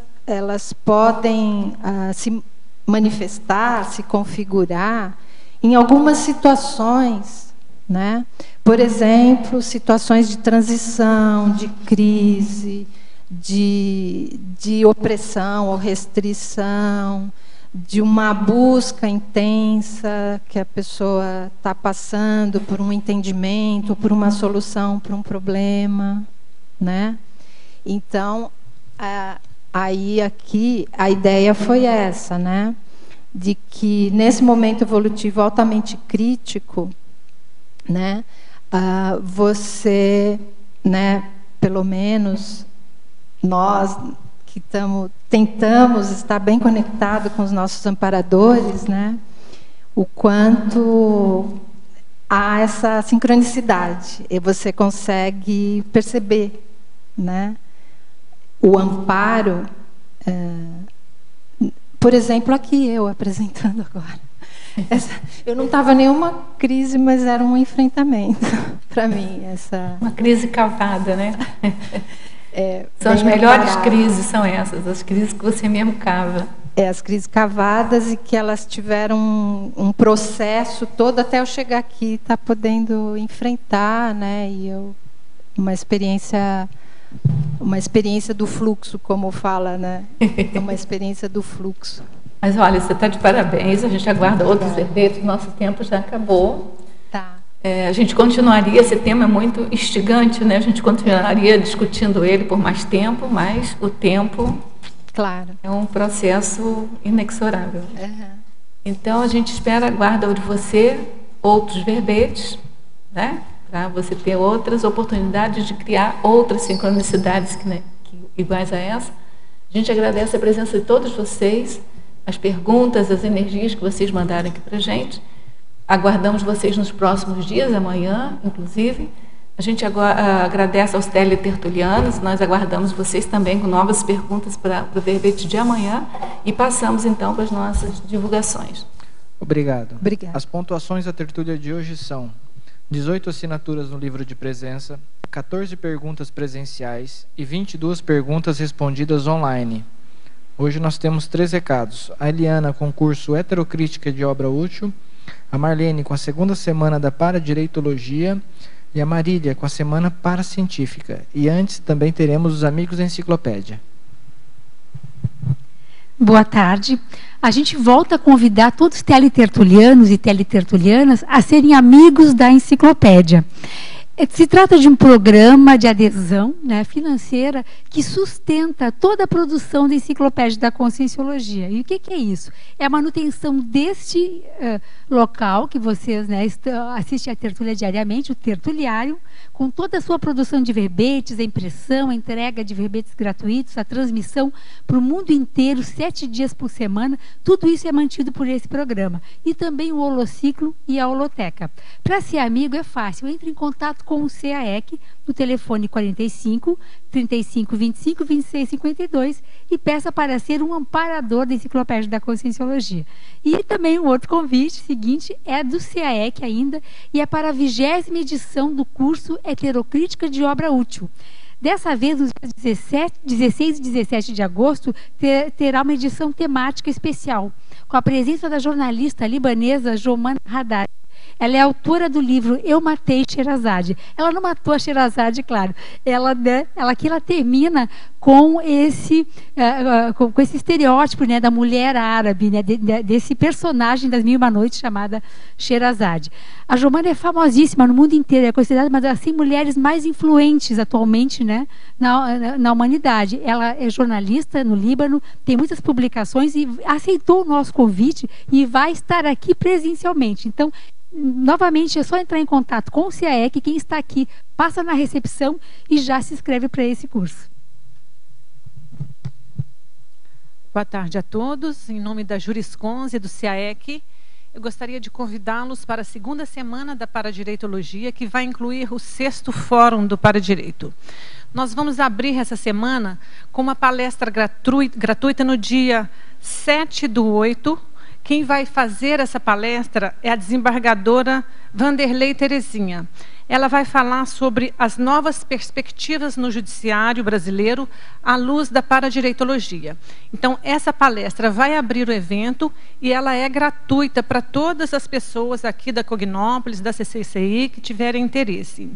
podem se manifestar, se configurar em algumas situações, né? Por exemplo, situações de transição, de crise, de opressão ou restrição, de uma busca intensa que a pessoa está passando por um entendimento, por uma solução para um problema, né? Então, aqui a ideia foi essa, né? De que nesse momento evolutivo altamente crítico, né, você, né, pelo menos nós que tentamos estar bem conectado com os nossos amparadores, né, o quanto há essa sincronicidade e você consegue perceber, né, o amparo. Por exemplo, aqui eu apresentando agora. Eu não estava em nenhuma crise, mas era um enfrentamento para mim. Uma crise cavada, né? São as melhores crises, são essas, as crises que você mesmo cava. As crises cavadas, e que elas tiveram um processo todo até eu chegar aqui, estar podendo enfrentar, né? E uma experiência do fluxo, como fala, né? Uma experiência do fluxo. Mas olha, você está de parabéns, a gente aguarda outros verbetes, nosso tempo já acabou. Tá. A gente continuaria, esse tema é muito instigante, né? A gente continuaria discutindo ele por mais tempo, mas o tempo, claro, é um processo inexorável. Uhum. Então a gente aguarda de você outros verbetes, né? Para você ter outras oportunidades de criar outras sincronicidades iguais a essa. A gente agradece a presença de todos vocês, as perguntas, as energias que vocês mandaram aqui para a gente. Aguardamos vocês nos próximos dias, amanhã, inclusive. A gente agradece aos teletertulianos, nós aguardamos vocês também com novas perguntas para o verbete de amanhã e passamos então para as nossas divulgações. Obrigado. Obrigada. As pontuações da tertúlia de hoje são 18 assinaturas no livro de presença, 14 perguntas presenciais e 22 perguntas respondidas online. Hoje nós temos 3 recados. A Eliana com o curso Heterocrítica de Obra Útil, a Marlene com a segunda semana da Paradireitologia e a Marília com a semana Paracientífica. E antes também teremos os Amigos da Enciclopédia. Boa tarde. A gente volta a convidar todos os teletertulianos e teletertulianas a serem amigos da enciclopédia. Se trata de um programa de adesão, né, financeira que sustenta toda a produção da Enciclopédia da Conscienciologia. E o que é isso? É a manutenção deste local que vocês, né, assistem à tertúlia diariamente, o tertuliário, com toda a sua produção de verbetes, a impressão, a entrega de verbetes gratuitos, a transmissão para o mundo inteiro, 7 dias por semana. Tudo isso é mantido por esse programa. E também o Holociclo e a Holoteca. Para ser amigo é fácil. Entre em contato com o CAEC no telefone 45 35 25 26 52 e peça para ser um amparador da Enciclopédia da Conscienciologia. E também um outro convite seguinte é do CAEC ainda, e é para a 20ª edição do curso Heterocrítica de Obra Útil. Dessa vez, nos dias 16 e 17 de agosto, terá uma edição temática especial, com a presença da jornalista libanesa Joman Haddad. Ela é autora do livro Eu Matei Sherazade. Ela não matou a Sherazade, claro. Ela termina com esse estereótipo, né, da mulher árabe, né, desse personagem das Mil e Uma Noites chamada Sherazade. A Jomana é famosíssima no mundo inteiro, é considerada uma das 100 mulheres mais influentes atualmente, né, na humanidade. Ela é jornalista no Líbano, tem muitas publicações e aceitou o nosso convite e vai estar aqui presencialmente. Então, novamente, é só entrar em contato com o CAEC, quem está aqui passa na recepção e já se inscreve para esse curso. Boa tarde a todos. Em nome da Jurisconze do CAEC, eu gostaria de convidá-los para a segunda semana da Paradireitologia, que vai incluir o 6º Fórum do Paradireito. Nós vamos abrir essa semana com uma palestra gratuita no dia 7/8, Quem vai fazer essa palestra é a desembargadora Vanderlei Terezinha. Ela vai falar sobre as novas perspectivas no judiciário brasileiro à luz da paradireitologia. Então, essa palestra vai abrir o evento e ela é gratuita para todas as pessoas aqui da Cognópolis, da CCCI, que tiverem interesse.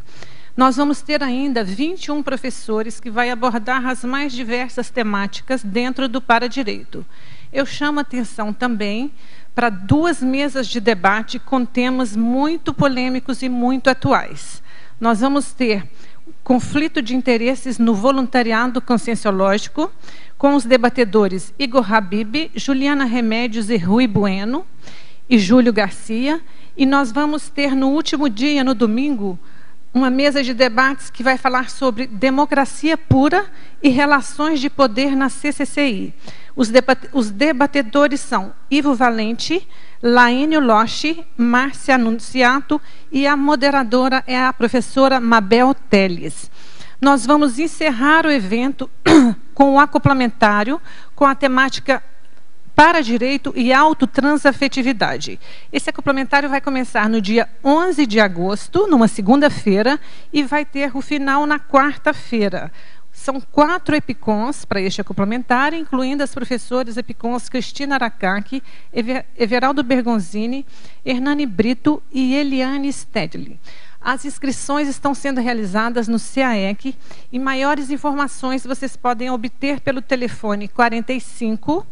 Nós vamos ter ainda 21 professores que vão abordar as mais diversas temáticas dentro do Paradireito. Eu chamo a atenção também para 2 mesas de debate com temas muito polêmicos e muito atuais. Nós vamos ter conflito de interesses no voluntariado conscienciológico, com os debatedores Igor Habib, Juliana Remédios e Rui Bueno, e Júlio Garcia. E nós vamos ter no último dia, no domingo, uma mesa de debates que vai falar sobre democracia pura e relações de poder na CCCI. Os debatedores são Ivo Valente, Laênio Loche, Márcia Anunciato e a moderadora é a professora Mabel Teles. Nós vamos encerrar o evento com o acoplamentário, com a temática Paradireito e autotransafetividade. Esse acoplamentário vai começar no dia 11 de agosto, numa segunda-feira, e vai ter o final na quarta-feira. São 4 EPICONs para este acoplamentário, incluindo as professoras EPICONs Cristina Aracaki, Everaldo Bergonzini, Hernani Brito e Eliane Stedley. As inscrições estão sendo realizadas no CAEC e maiores informações vocês podem obter pelo telefone 45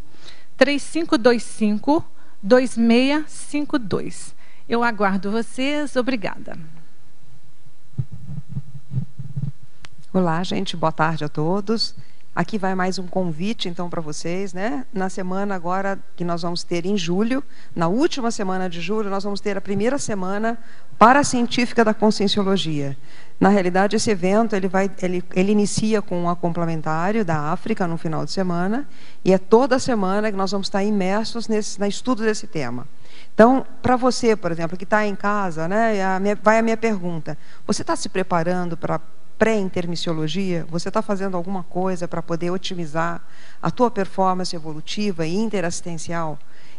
3525 2652. Eu aguardo vocês. Obrigada. Olá, gente. Boa tarde a todos. Aqui vai mais um convite, então, para vocês, né? Na semana agora que nós vamos ter em julho, na última semana de julho, nós vamos ter a primeira semana paracientífica da conscienciologia. Na realidade, esse evento ele inicia com um acomplementário da África no final de semana, e é toda semana que nós vamos estar imersos no estudo desse tema. Então, para você, por exemplo, que está em casa, né, vai a minha pergunta: você está se preparando para pré-intermissiologia? Você está fazendo alguma coisa para poder otimizar a tua performance evolutiva e interassistencial?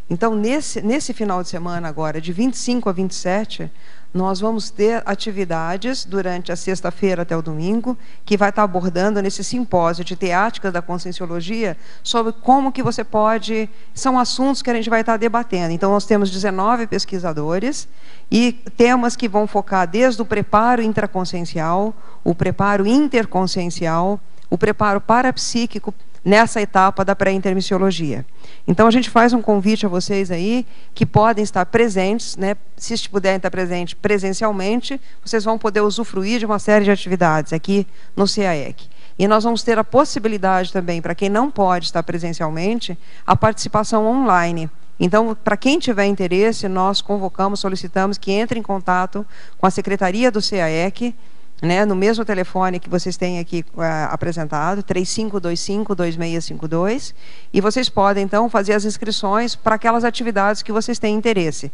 Então, nesse final de semana agora, de 25 a 27, nós vamos ter atividades durante a sexta-feira até o domingo, que vai estar abordando nesse simpósio de teáticas da conscienciologia sobre como que você pode... São assuntos que a gente vai estar debatendo. Então, nós temos 19 pesquisadores e temas que vão focar desde o preparo intraconsciencial, o preparo interconsciencial, o preparo parapsíquico, nessa etapa da pré-intermissiologia. Então, a gente faz um convite a vocês aí, que podem estar presentes, né? Se puderem estar presentes presencialmente, vocês vão poder usufruir de uma série de atividades aqui no CAEC. E nós vamos ter a possibilidade também, para quem não pode estar presencialmente, a participação online. Então, para quem tiver interesse, nós convocamos, solicitamos que entre em contato com a Secretaria do CAEC, né, no mesmo telefone que vocês têm aqui apresentado, 3525-2652, e vocês podem, então, fazer as inscrições para aquelas atividades que vocês têm interesse.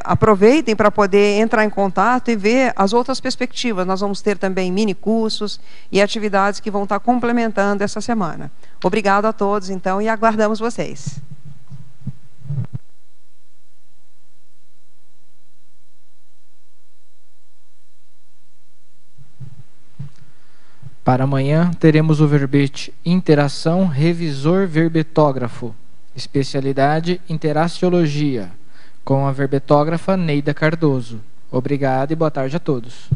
Aproveitem para poder entrar em contato e ver as outras perspectivas. Nós vamos ter também mini-cursos e atividades que vão estar complementando essa semana. Obrigado a todos, então, e aguardamos vocês. Para amanhã, teremos o verbete Interação Revisor Verbetógrafo, especialidade Interaciologia, com a verbetógrafa Neida Cardoso. Obrigado e boa tarde a todos.